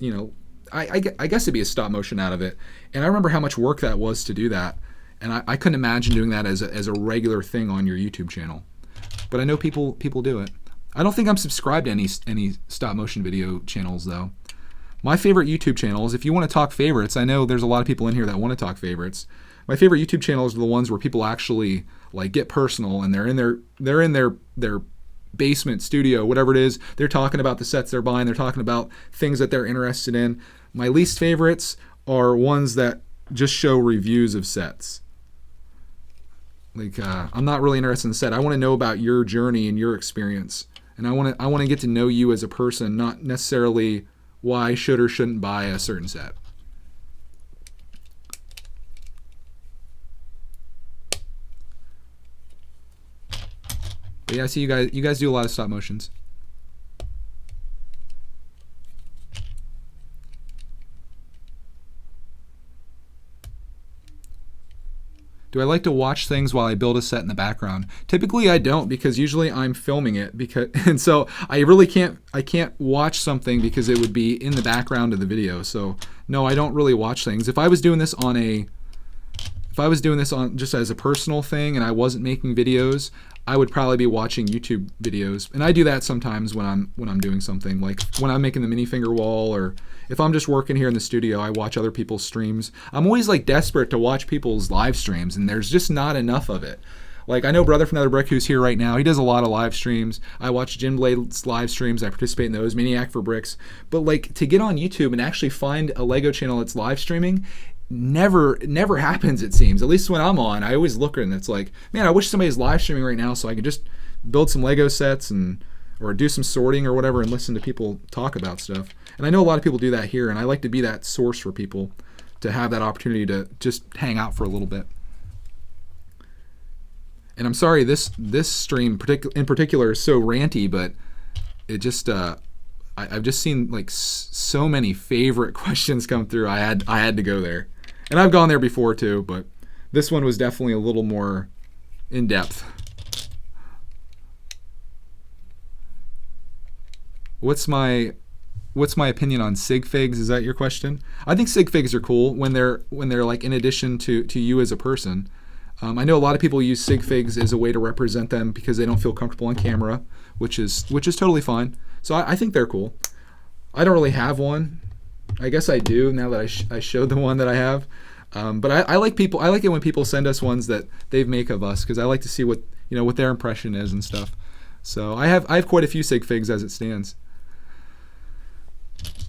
you know, I guess it'd be a stop motion out of it. And I remember how much work that was to do that. And I couldn't imagine doing that as a regular thing on your YouTube channel. But I know people do it. I don't think I'm subscribed to any stop motion video channels though. My favorite YouTube channels, if you want to talk favorites, I know there's a lot of people in here that want to talk favorites. My favorite YouTube channels are the ones where people actually like get personal and they're in their basement studio, whatever it is. They're talking about the sets they're buying. They're talking about things that they're interested in. My least favorites are ones that just show reviews of sets. Like I'm not really interested in the set. I want to know about your journey and your experience, and I want to get to know you as a person, not necessarily why I should or shouldn't buy a certain set. But yeah, I see you guys do a lot of stop motions. Do I like to watch things while I build a set in the background? Typically I don't, because usually I'm filming it, and so I really can't watch something because it would be in the background of the video. So no, I don't really watch things. If I was doing this on just as a personal thing and I wasn't making videos, I would probably be watching YouTube videos. And I do that sometimes when I'm doing something, like when I'm making the minifinger wall, or if I'm just working here in the studio, I watch other people's streams. I'm always like desperate to watch people's live streams, and there's just not enough of it. Like I know Brother from Another Brick, who's here right now, he does a lot of live streams. I watch Jim Blade's live streams, I participate in those, Maniac for Bricks. But like to get on YouTube and actually find a Lego channel that's live streaming, never happens, it seems. At least when I'm on, I always look and it's like, man, I wish somebody's live streaming right now so I could just build some Lego sets or do some sorting or whatever and listen to people talk about stuff. And I know a lot of people do that here, and I like to be that source for people to have that opportunity to just hang out for a little bit. And I'm sorry this stream in particular is so ranty, but it just I've just seen like so many favorite questions come through. I had to go there. And I've gone there before too, but this one was definitely a little more in depth. What's my opinion on sig figs? Is that your question? I think sig figs are cool when they're like in addition to you as a person. I know a lot of people use sig figs as a way to represent them because they don't feel comfortable on camera, which is totally fine. So I think they're cool. I don't really have one. I guess I do now that I showed the one that I have. But I like it when people send us ones that they make of us, because I like to see what their impression is and stuff. So I have quite a few sig figs as it stands.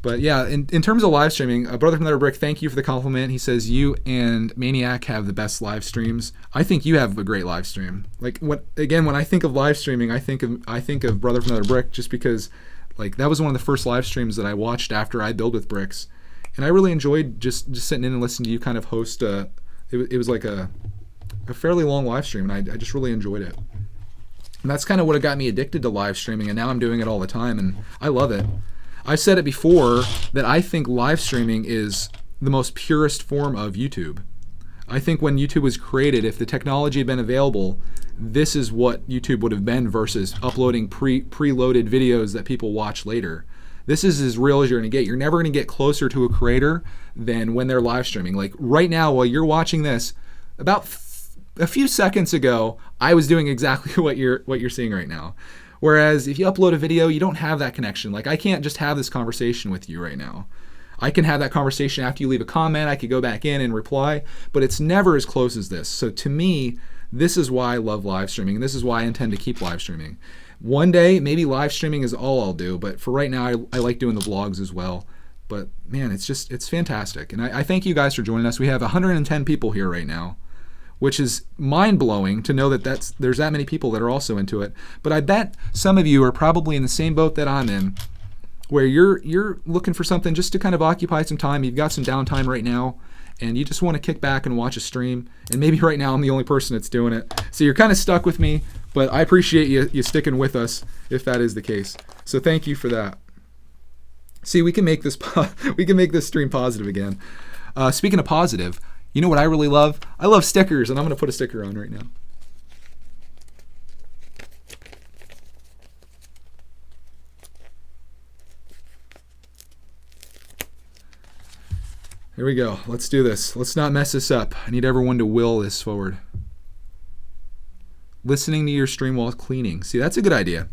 But yeah, in terms of live streaming, Brother from Another Brick, thank you for the compliment. He says you and Maniac have the best live streams. I think you have a great live stream. Like when I think of live streaming, I think of Brother from Another Brick, just because like that was one of the first live streams that I watched after I build with bricks, and I really enjoyed just sitting in and listening to you kind of host. It was like a fairly long live stream, and I just really enjoyed it. And that's kind of what got me addicted to live streaming, and now I'm doing it all the time, and I love it. I've said it before that I think live streaming is the most purest form of YouTube. I think when YouTube was created, if the technology had been available, this is what YouTube would have been versus uploading preloaded videos that people watch later. This is as real as you're going to get. You're never going to get closer to a creator than when they're live streaming. Like right now, while you're watching this, about a few seconds ago, I was doing exactly what you're seeing right now. Whereas if you upload a video, you don't have that connection. Like I can't just have this conversation with you right now. I can have that conversation after you leave a comment. I could go back in and reply, but it's never as close as this. So to me, this is why I love live streaming, and this is why I intend to keep live streaming. One day, maybe live streaming is all I'll do, but for right now, I like doing the vlogs as well. But man, it's fantastic. And I thank you guys for joining us. We have 110 people here right now, which is mind-blowing to know that there's that many people that are also into it. But I bet some of you are probably in the same boat that I'm in, where you're looking for something just to kind of occupy some time. You've got some downtime right now, and you just want to kick back and watch a stream. And maybe right now I'm the only person that's doing it. So you're kind of stuck with me, but I appreciate you sticking with us if that is the case. So thank you for that. See, we can make this stream positive again. Speaking of positive, you know what I really love? I love stickers, and I'm going to put a sticker on right now. Here we go. Let's do this. Let's not mess this up. I need everyone to will this forward. Listening to your stream while cleaning. See, that's a good idea.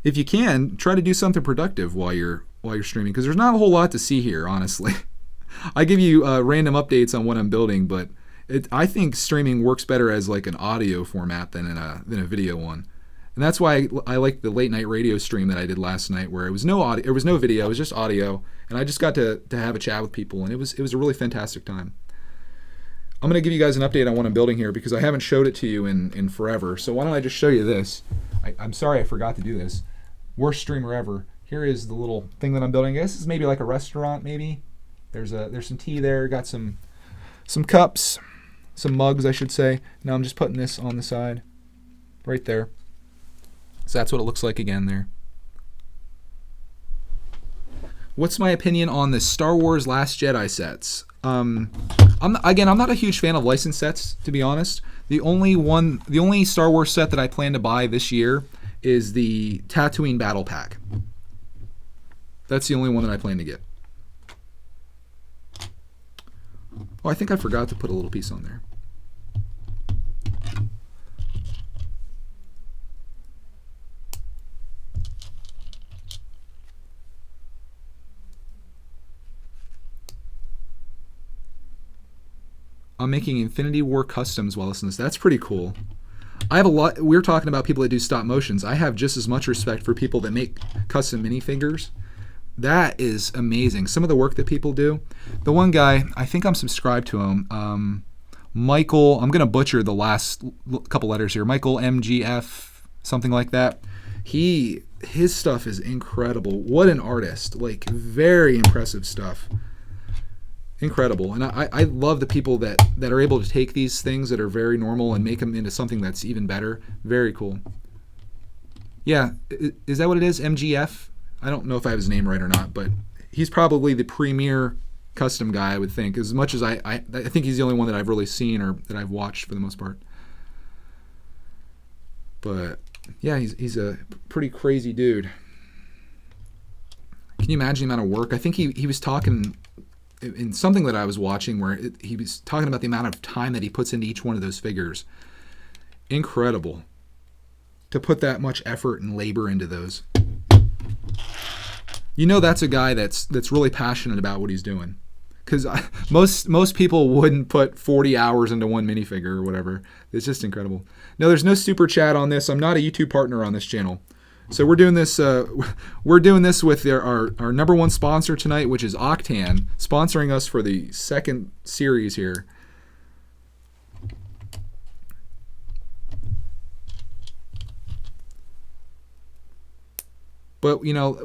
If you can, try to do something productive while you're streaming, because there's not a whole lot to see here, honestly. I give you random updates on what I'm building, but I think streaming works better as like an audio format than a video one. And that's why I like the late night radio stream that I did last night, where it was no audio, there was no video, it was just audio, and I just got to have a chat with people, and it was a really fantastic time. I'm going to give you guys an update on what I'm building here, because I haven't showed it to you in forever. So why don't I just show you this? I'm sorry I forgot to do this. Worst streamer ever. Here is the little thing that I'm building. I guess it's maybe like a restaurant, maybe. There's some tea there. Got some cups, some mugs, I should say. Now I'm just putting this on the side, right there. So that's what it looks like again there. What's my opinion on the Star Wars Last Jedi sets? I'm not a huge fan of licensed sets, to be honest. The only Star Wars set that I plan to buy this year is the Tatooine Battle Pack. That's the only one that I plan to get. Oh, I think I forgot to put a little piece on there. I'm making Infinity War customs while listening to this. That's pretty cool. I have a lot. We're talking about people that do stop motions. I have just as much respect for people that make custom minifigures. That is amazing. Some of the work that people do. The one guy, I think I'm subscribed to him. Michael, I'm going to butcher the last couple letters here. Michael MGF, something like that. His stuff is incredible. What an artist. Like, very impressive stuff. Incredible. And I love the people that are able to take these things that are very normal and make them into something that's even better. Very cool. Yeah, is that what it is? MGF? I don't know if I have his name right or not, but he's probably the premier custom guy, I would think. As much as I think he's the only one that I've really seen or that I've watched for the most part. But yeah, he's a pretty crazy dude. Can you imagine the amount of work? I think he was talking in something that I was watching where he was talking about the amount of time that he puts into each one of those figures. Incredible to put that much effort and labor into those. You know, that's a guy that's really passionate about what he's doing, because most people wouldn't put 40 hours into one minifigure or whatever. It's just incredible. No, there's no super chat on this. I'm not a YouTube partner on this channel. So we're doing this. We're doing this with our number one sponsor tonight, which is Octan, sponsoring us for the second series here. But you know,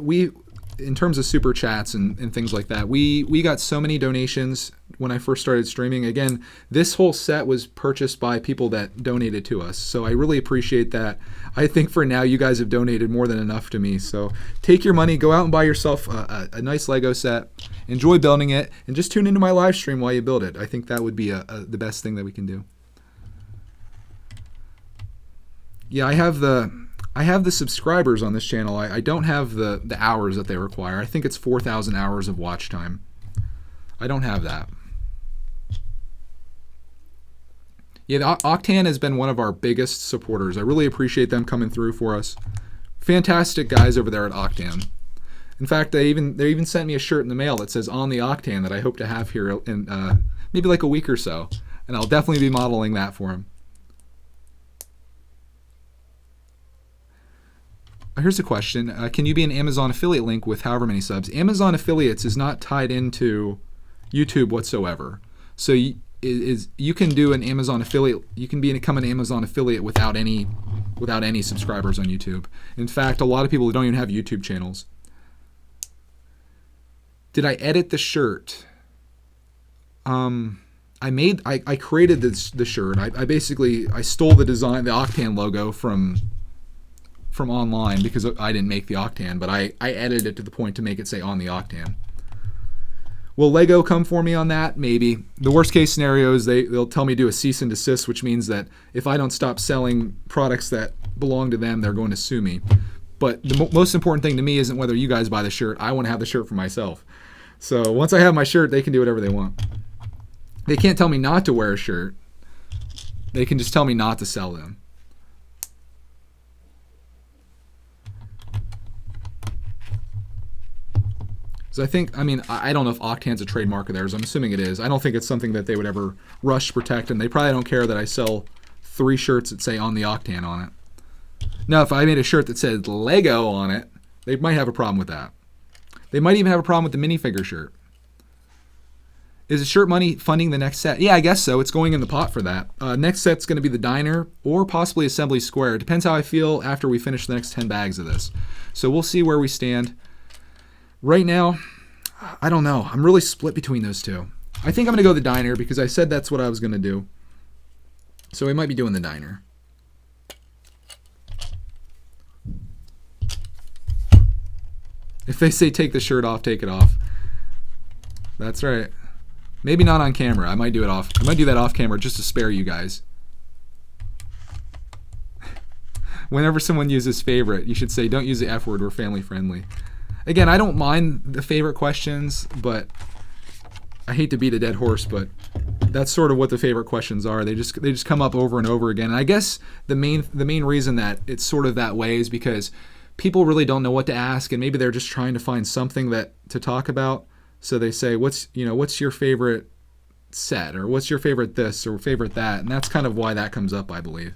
in terms of super chats and things like that, we got so many donations when I first started streaming. Again, this whole set was purchased by people that donated to us, so I really appreciate that. I think for now you guys have donated more than enough to me, so take your money, go out and buy yourself a nice Lego set, enjoy building it, and just tune into my live stream while you build it. I think that would be the best thing that we can do. Yeah, I have the subscribers on this channel. I don't have the hours that they require. I think it's 4,000 hours of watch time. I don't have that. Yeah, Octan has been one of our biggest supporters. I really appreciate them coming through for us. Fantastic guys over there at Octan. In fact, they even sent me a shirt in the mail that says "On the Octan" that I hope to have here in maybe like a week or so, and I'll definitely be modeling that for them. Here's a question. Can you be an Amazon affiliate link with however many subs? Amazon affiliates is not tied into YouTube whatsoever. So you can do an Amazon affiliate. You can become an Amazon affiliate without any subscribers on YouTube. In fact, a lot of people don't even have YouTube channels. Did I edit the shirt? I created the shirt. I stole the design, the Octan logo from online because I didn't make the Octan, but I edited it to the point to make it say "On the Octan." Will Lego come for me on that? Maybe. The worst case scenario is they'll tell me to do a cease and desist, which means that if I don't stop selling products that belong to them, they're going to sue me. But the most important thing to me isn't whether you guys buy the shirt. I want to have the shirt for myself. So once I have my shirt, they can do whatever they want. They can't tell me not to wear a shirt. They can just tell me not to sell them. So I don't know if Octan's a trademark of theirs. I'm assuming it is. I don't think it's something that they would ever rush to protect, and they probably don't care that I sell 3 shirts that say "On the Octan" on it. Now, if I made a shirt that said Lego on it, they might have a problem with that. They might even have a problem with the minifigure shirt. Is the shirt money funding the next set? Yeah, I guess so. It's going in the pot for that. Next set's going to be the diner or possibly Assembly Square. It depends how I feel after we finish the next 10 bags of this. So we'll see where we stand. Right now, I don't know. I'm really split between those two. I think I'm going to go the diner because I said that's what I was going to do. So we might be doing the diner. If they say take the shirt off, take it off. That's right. Maybe not on camera. I might do it off. I might do that off camera just to spare you guys. Whenever someone uses favorite, you should say, don't use the F word. We're family friendly. Again, I don't mind the favorite questions, but I hate to beat a dead horse, but that's sort of what the favorite questions are. They just come up over and over again. And I guess the main reason that it's sort of that way is because people really don't know what to ask, and maybe they're just trying to find something to talk about. So they say, what's your favorite set, or what's your favorite this or favorite that, and that's kind of why that comes up, I believe.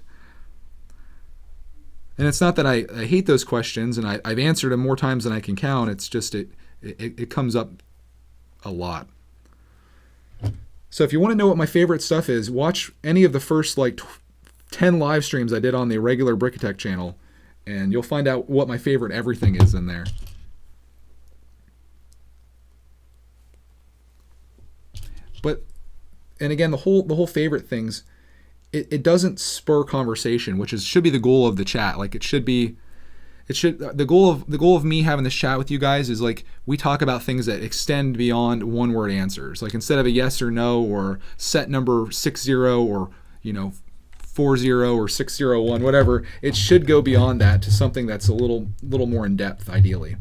And it's not that I hate those questions, and I've answered them more times than I can count. It's just it comes up a lot. So if you want to know what my favorite stuff is, watch any of the first 10 live streams I did on the regular Brickatech channel, and you'll find out what my favorite everything is in there. And again, the whole favorite things, it doesn't spur conversation, which should be the goal of the chat. The goal of me having this chat with you guys is we talk about things that extend beyond one-word answers. Instead of a yes or no or set number 60 or 40 or 601, whatever, it should go beyond that to something that's a little more in depth, ideally.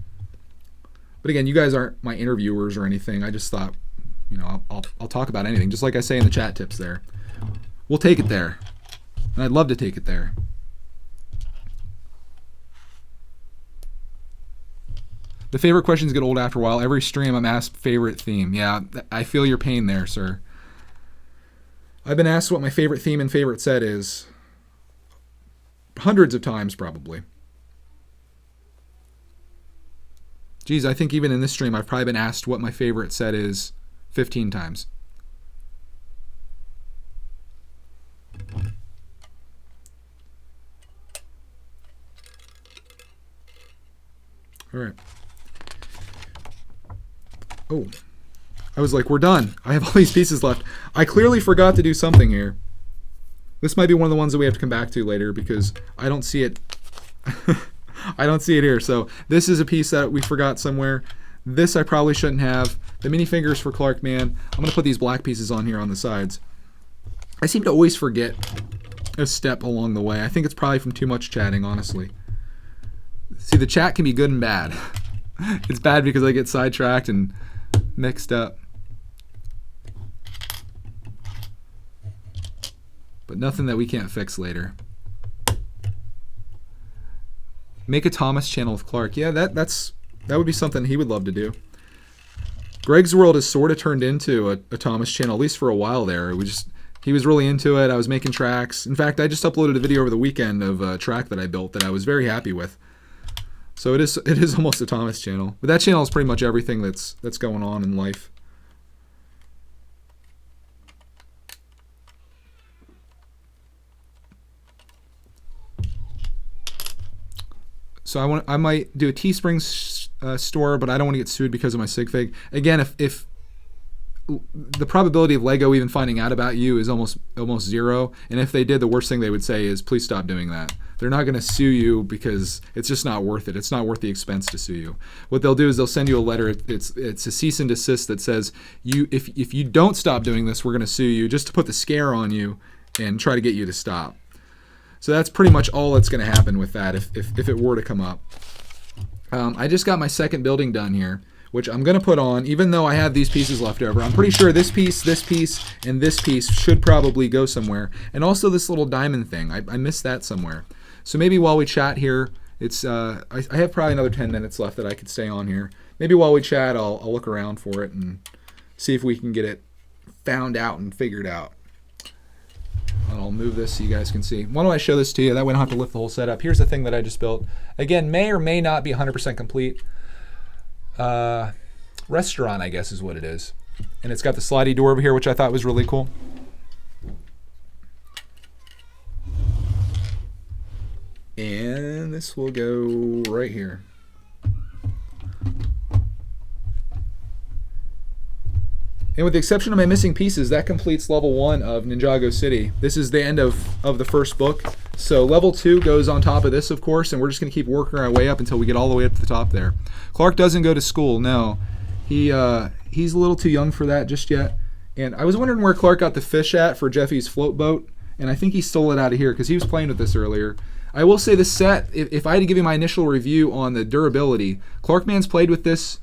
But again, you guys aren't my interviewers or anything. I just thought, I'll talk about anything, just like I say in the chat tips there. We'll take it there. And I'd love to take it there. The favorite questions get old after a while. Every stream I'm asked favorite theme. Yeah, I feel your pain there, sir. I've been asked what my favorite theme and favorite set is hundreds of times, probably. Geez, I think even in this stream I've probably been asked what my favorite set is 15 times. All right. Oh, I was like, we're done. I have all these pieces left. I clearly forgot to do something here. This might be one of the ones that we have to come back to later because I don't see it. I don't see it here. So this is a piece that we forgot somewhere. This I probably shouldn't have. The minifigures for Clark Man. I'm going to put these black pieces on here on the sides. I seem to always forget a step along the way. I think it's probably from too much chatting, honestly. See, the chat can be good and bad. It's bad because I get sidetracked and mixed up. But nothing that we can't fix later. Make a Thomas channel with Clark. Yeah, that would be something he would love to do. Greg's World has sort of turned into a Thomas channel, at least for a while there. He was really into it. I was making tracks. In fact, I just uploaded a video over the weekend of a track that I built that I was very happy with. So it is almost a Thomas channel. But that channel is pretty much everything that's going on in life. So I might do a Teespring store, but I don't want to get sued because of my sig fig. Again, if the probability of Lego even finding out about you is almost zero, and if they did, the worst thing they would say is, please stop doing that. They're not going to sue you because it's just not worth it. It's not worth the expense to sue you. What they'll do is they'll send you a letter. It's a cease and desist that says, if you don't stop doing this, we're going to sue you, just to put the scare on you and try to get you to stop. So that's pretty much all that's going to happen with that if it were to come up. I just got my second building done here, which I'm going to put on, even though I have these pieces left over. I'm pretty sure this piece, and this piece should probably go somewhere. And also this little diamond thing. I missed that somewhere. So maybe while we chat here, I have probably another 10 minutes left that I could stay on here. Maybe while we chat, I'll look around for it and see if we can get it found out and figured out. I'll move this so you guys can see. Why don't I show this to you? That way I don't have to lift the whole setup. Here's the thing that I just built. Again, may or may not be 100% complete. Restaurant, I guess, is what it is. And it's got the slidey door over here, which I thought was really cool. And this will go right here. And with the exception of my missing pieces, that completes level 1 of Ninjago City. This is the end of the first book. So level 2 goes on top of this, of course, and we're just going to keep working our way up until we get all the way up to the top there. Clark doesn't go to school, no. He's a little too young for that just yet. And I was wondering where Clark got the fish at for Jeffy's float boat, and I think he stole it out of here because he was playing with this earlier. I will say this set, if I had to give you my initial review on the durability, Clarkman's played with this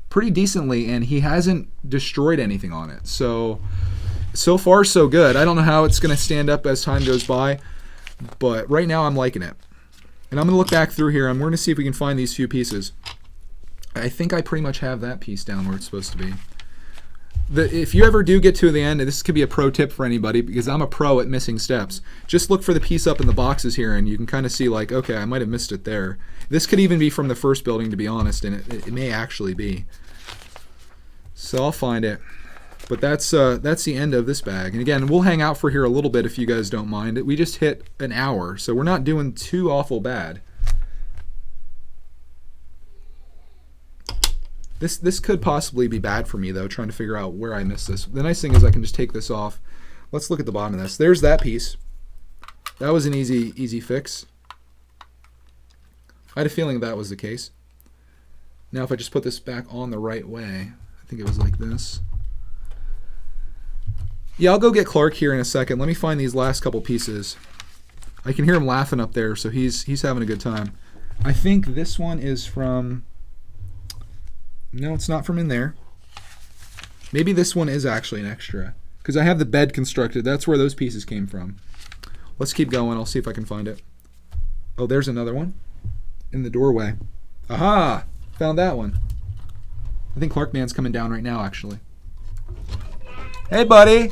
pretty decently, and he hasn't destroyed anything on it. So far, so good. I don't know how it's going to stand up as time goes by, but right now I'm liking it. And I'm going to look back through here, and we're going to see if we can find these few pieces. I think I pretty much have that piece down where it's supposed to be. If you ever do get to the end, and this could be a pro tip for anybody, because I'm a pro at missing steps, just look for the piece up in the boxes here, and you can kind of see, like, okay, I might have missed it there. This could even be from the first building, to be honest, and it may actually be. So I'll find it. But that's the end of this bag. And again, we'll hang out for here a little bit if you guys don't mind. We just hit an hour, so we're not doing too awful bad. This could possibly be bad for me, though, trying to figure out where I missed this. The nice thing is I can just take this off. Let's look at the bottom of this. There's that piece. That was an easy fix. I had a feeling that was the case. Now if I just put this back on the right way, I think it was like this. Yeah, I'll go get Clark here in a second. Let me find these last couple pieces. I can hear him laughing up there, so he's having a good time. I think this one is from... No, it's not from in there. Maybe this one is actually an extra, because I have the bed constructed. That's where those pieces came from. Let's keep going. I'll see if I can find it. Oh, there's another one in the doorway. Aha! Found that one. I think Clarkman's coming down right now, actually. Hey, buddy!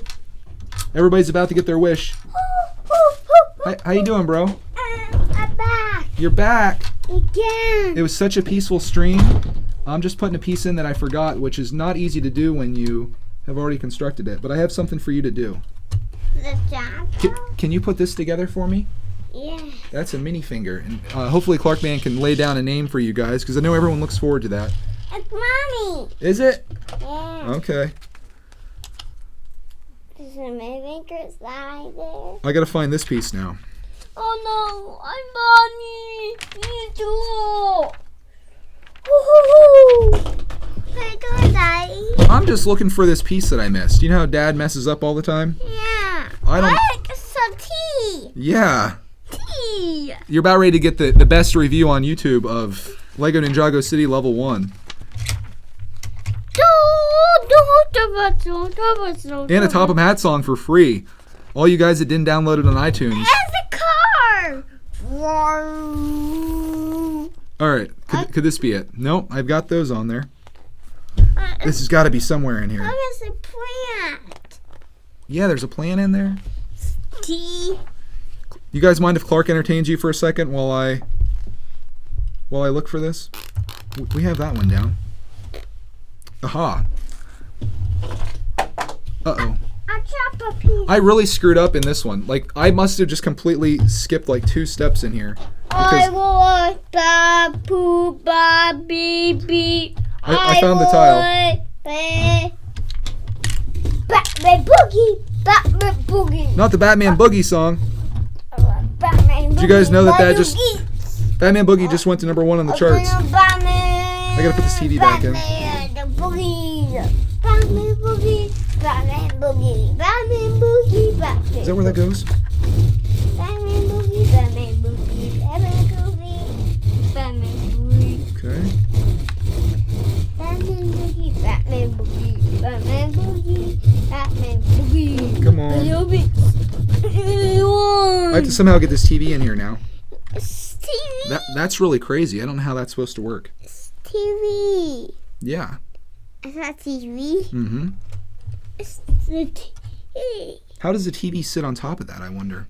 Everybody's about to get their wish. Hi, how you doing, bro? I'm back. You're back. Again. It was such a peaceful stream. I'm just putting a piece in that I forgot, which is not easy to do when you have already constructed it. But I have something for you to do. The job? Can you put this together for me? Yeah. That's a minifigure. And hopefully Clarkman can lay down a name for you guys, because I know everyone looks forward to that. It's Mommy. Is it? Yeah. Okay. Is the minifigure slide there? I gotta find this piece now. Oh no, I'm Mommy. Me too. Woohoo! Hey, do it, Daddy. I'm just looking for this piece that I missed. You know how Dad messes up all the time? Yeah. I don't. What? Some tea. Yeah. Tea. You're about ready to get the best review on YouTube of Lego Ninjago City Level 1. And a Top 'em Hat song for free. All you guys that didn't download it on iTunes. And the car. Alright, could this be it? Nope, I've got those on there. This has got to be somewhere in here. How is the plant? Yeah, there's a plan in there. Tea. You guys mind if Clark entertains you for a second while I look for this? We have that one down. Aha. Uh-oh. I chop a piece. I really screwed up in this one. Like, I must have just completely skipped like 2 steps in here. I want ba poo ba beep beep. I found the tile. Batman Boogie. Batman Boogie. Not the Batman Boogie song. Batman Boogie. Did you guys know that just Batman Boogie just went to #1 on the charts? Batman. I gotta put this TV back in. Batman Boogie. Batman Boogie. Batman Boogie. Batman Boogie. Batman. Is that where that goes? Batman Boogie. Batman Boogie. Batman Boogie. Batman Boogie. Okay. Batman Boogie. Batman Boogie. Batman Boogie. Batman Boogie. Come on. I have to somehow get this TV in here now. It's TV. That's really crazy. I don't know how that's supposed to work. It's TV. Yeah. It's not TV. Mm-hmm. It's the TV. How does the TV sit on top of that, I wonder?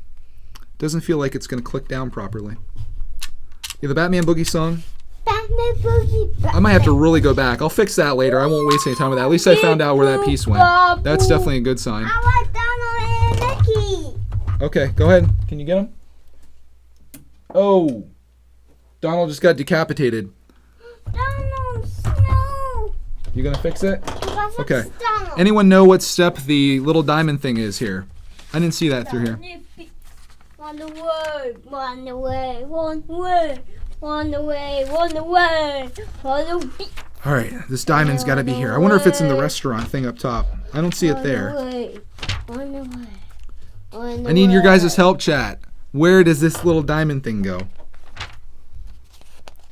Doesn't feel like it's going to click down properly. Yeah, the Batman Boogie song. Batman Boogie. Batman. I might have to really go back. I'll fix that later. I won't waste any time with that. At least I found out where that piece went. That's definitely a good sign. I want Donald and Mickey. Okay, go ahead. Can you get him? Oh. Donald just got decapitated. Donald Snow. You going to fix it? Okay. Donald. Anyone know what step the little diamond thing is here? I didn't see that through here. On the way, on the way, on the way, on the way, on the way, on the way. All right, this diamond's got to be here. I wonder if it's in the restaurant thing up top. I don't see it there. On the way. On the I need your way. guys' help, chat. Where does this little diamond thing go?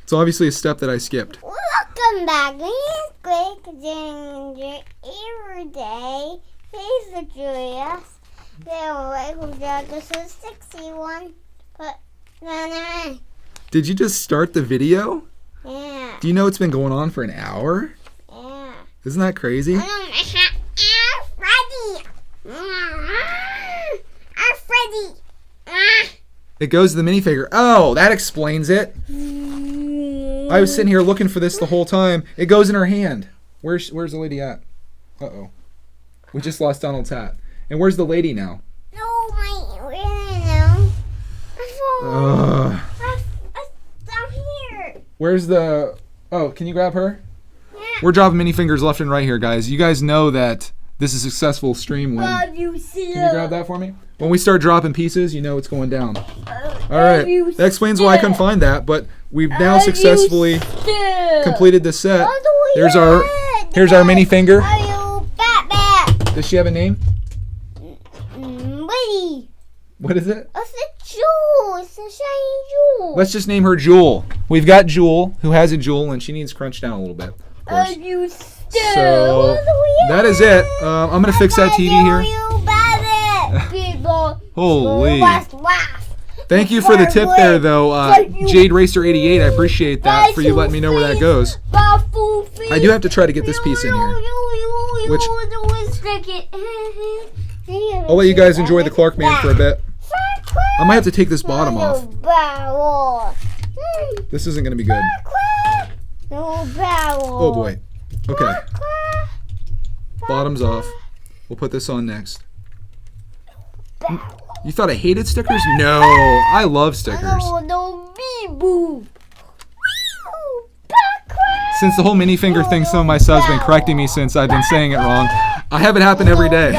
It's obviously a step that I skipped. Welcome back. Please click Ginger every day. Please Julius. This is 61. But Did you just start the video? yeah. Do you know it's been going on for an hour? Yeah. Isn't that crazy? Freddy. Freddy. It goes to the minifigure. Oh, that explains it. I was sitting here looking for this the whole time. It goes in her hand. Where's the lady at? Uh-oh. We just lost Donald's hat. And where's the lady now? No, where now? I'm here. Where's the... Oh, can you grab her? Yeah. We're dropping minifingers left and right here, guys. You guys know that this is a successful stream when... Can you see Can you grab that for me? When we start dropping pieces, you know it's going down. All Alright, that explains why I couldn't find that, but we've now successfully completed this set. Here's our minifinger. Are you Batman? Does she have a name? Wait. What is it? It's a jewel. It's a shiny jewel. Let's just name her Jewel. We've got Jewel, who has a jewel, and she needs crunched down a little bit. Of course. Are you So that is it. I'm gonna fix that TV here. Holy! Thank you for the tip there, though, Jade Racer 88. I appreciate that for you letting me know where that goes. I do have to try to get this piece in here. Which I'll let you guys enjoy the Clark Man for a bit. I might have to take this bottom off. This isn't gonna be good. No barrel. Oh boy. Okay. Bottoms off. We'll put this on next. You thought I hated stickers? No, I love stickers. No, bee-boo. Since the whole mini finger thing, some of my subs been correcting me since I've been saying it wrong. I have it happen every day.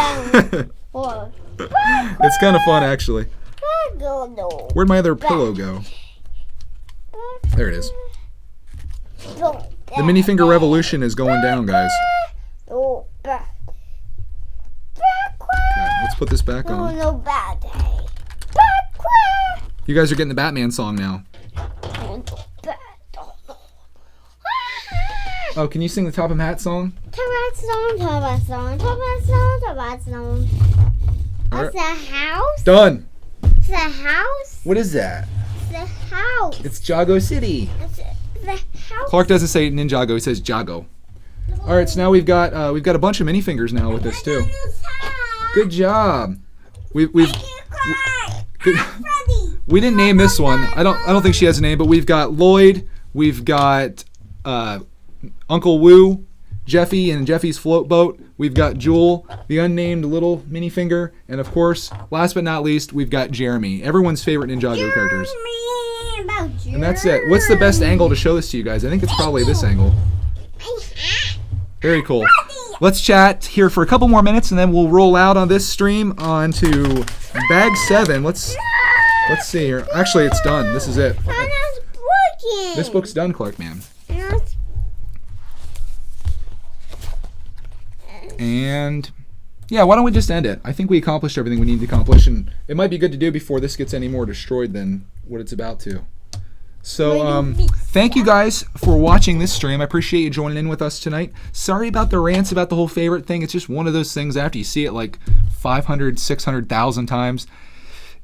It's kind of fun, actually. Where'd my other pillow go? There it is. The mini finger revolution is going down, guys. Okay, let's put this back on. You guys are getting the Batman song now. Oh, can you sing the Top of Hat song? What's the house? Done. It's the house? What is that? It's the house. It's Jago City. It's the house. Clark doesn't say Ninjago, he says Jago. All right, so now we've got a bunch of minifingers now with this too. Good job. We didn't name this one. I don't think she has a name, but we've got Lloyd, we've got Uncle Woo, Jeffy and Jeffy's float boat. We've got Jewel, the unnamed little minifinger, and of course, last but not least, we've got Jeremy, everyone's favorite Ninjago characters. And that's it. What's the best angle to show this to you guys? I think it's probably this angle. Very cool. Let's chat here for a couple more minutes, and then we'll roll out on this stream onto bag 7. Let's see here. Actually, it's done. This is it. This book's done, Clark, man. And yeah, why don't we just end it? I think we accomplished everything we need to accomplish, and it might be good to do before this gets any more destroyed than what it's about to. So thank you guys for watching this stream. I appreciate you joining in with us tonight. Sorry about the rants about the whole favorite thing. It's just one of those things after you see it like 500, 600,000 times,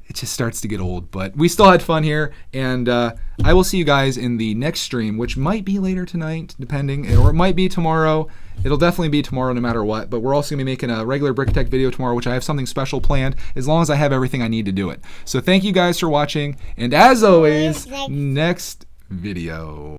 it just starts to get old. But we still had fun here, and I will see you guys in the next stream, which might be later tonight, depending, or it might be tomorrow. It'll definitely be tomorrow no matter what, but we're also going to be making a regular Brick Tech video tomorrow, which I have something special planned, as long as I have everything I need to do it. So thank you guys for watching, and as always, next video.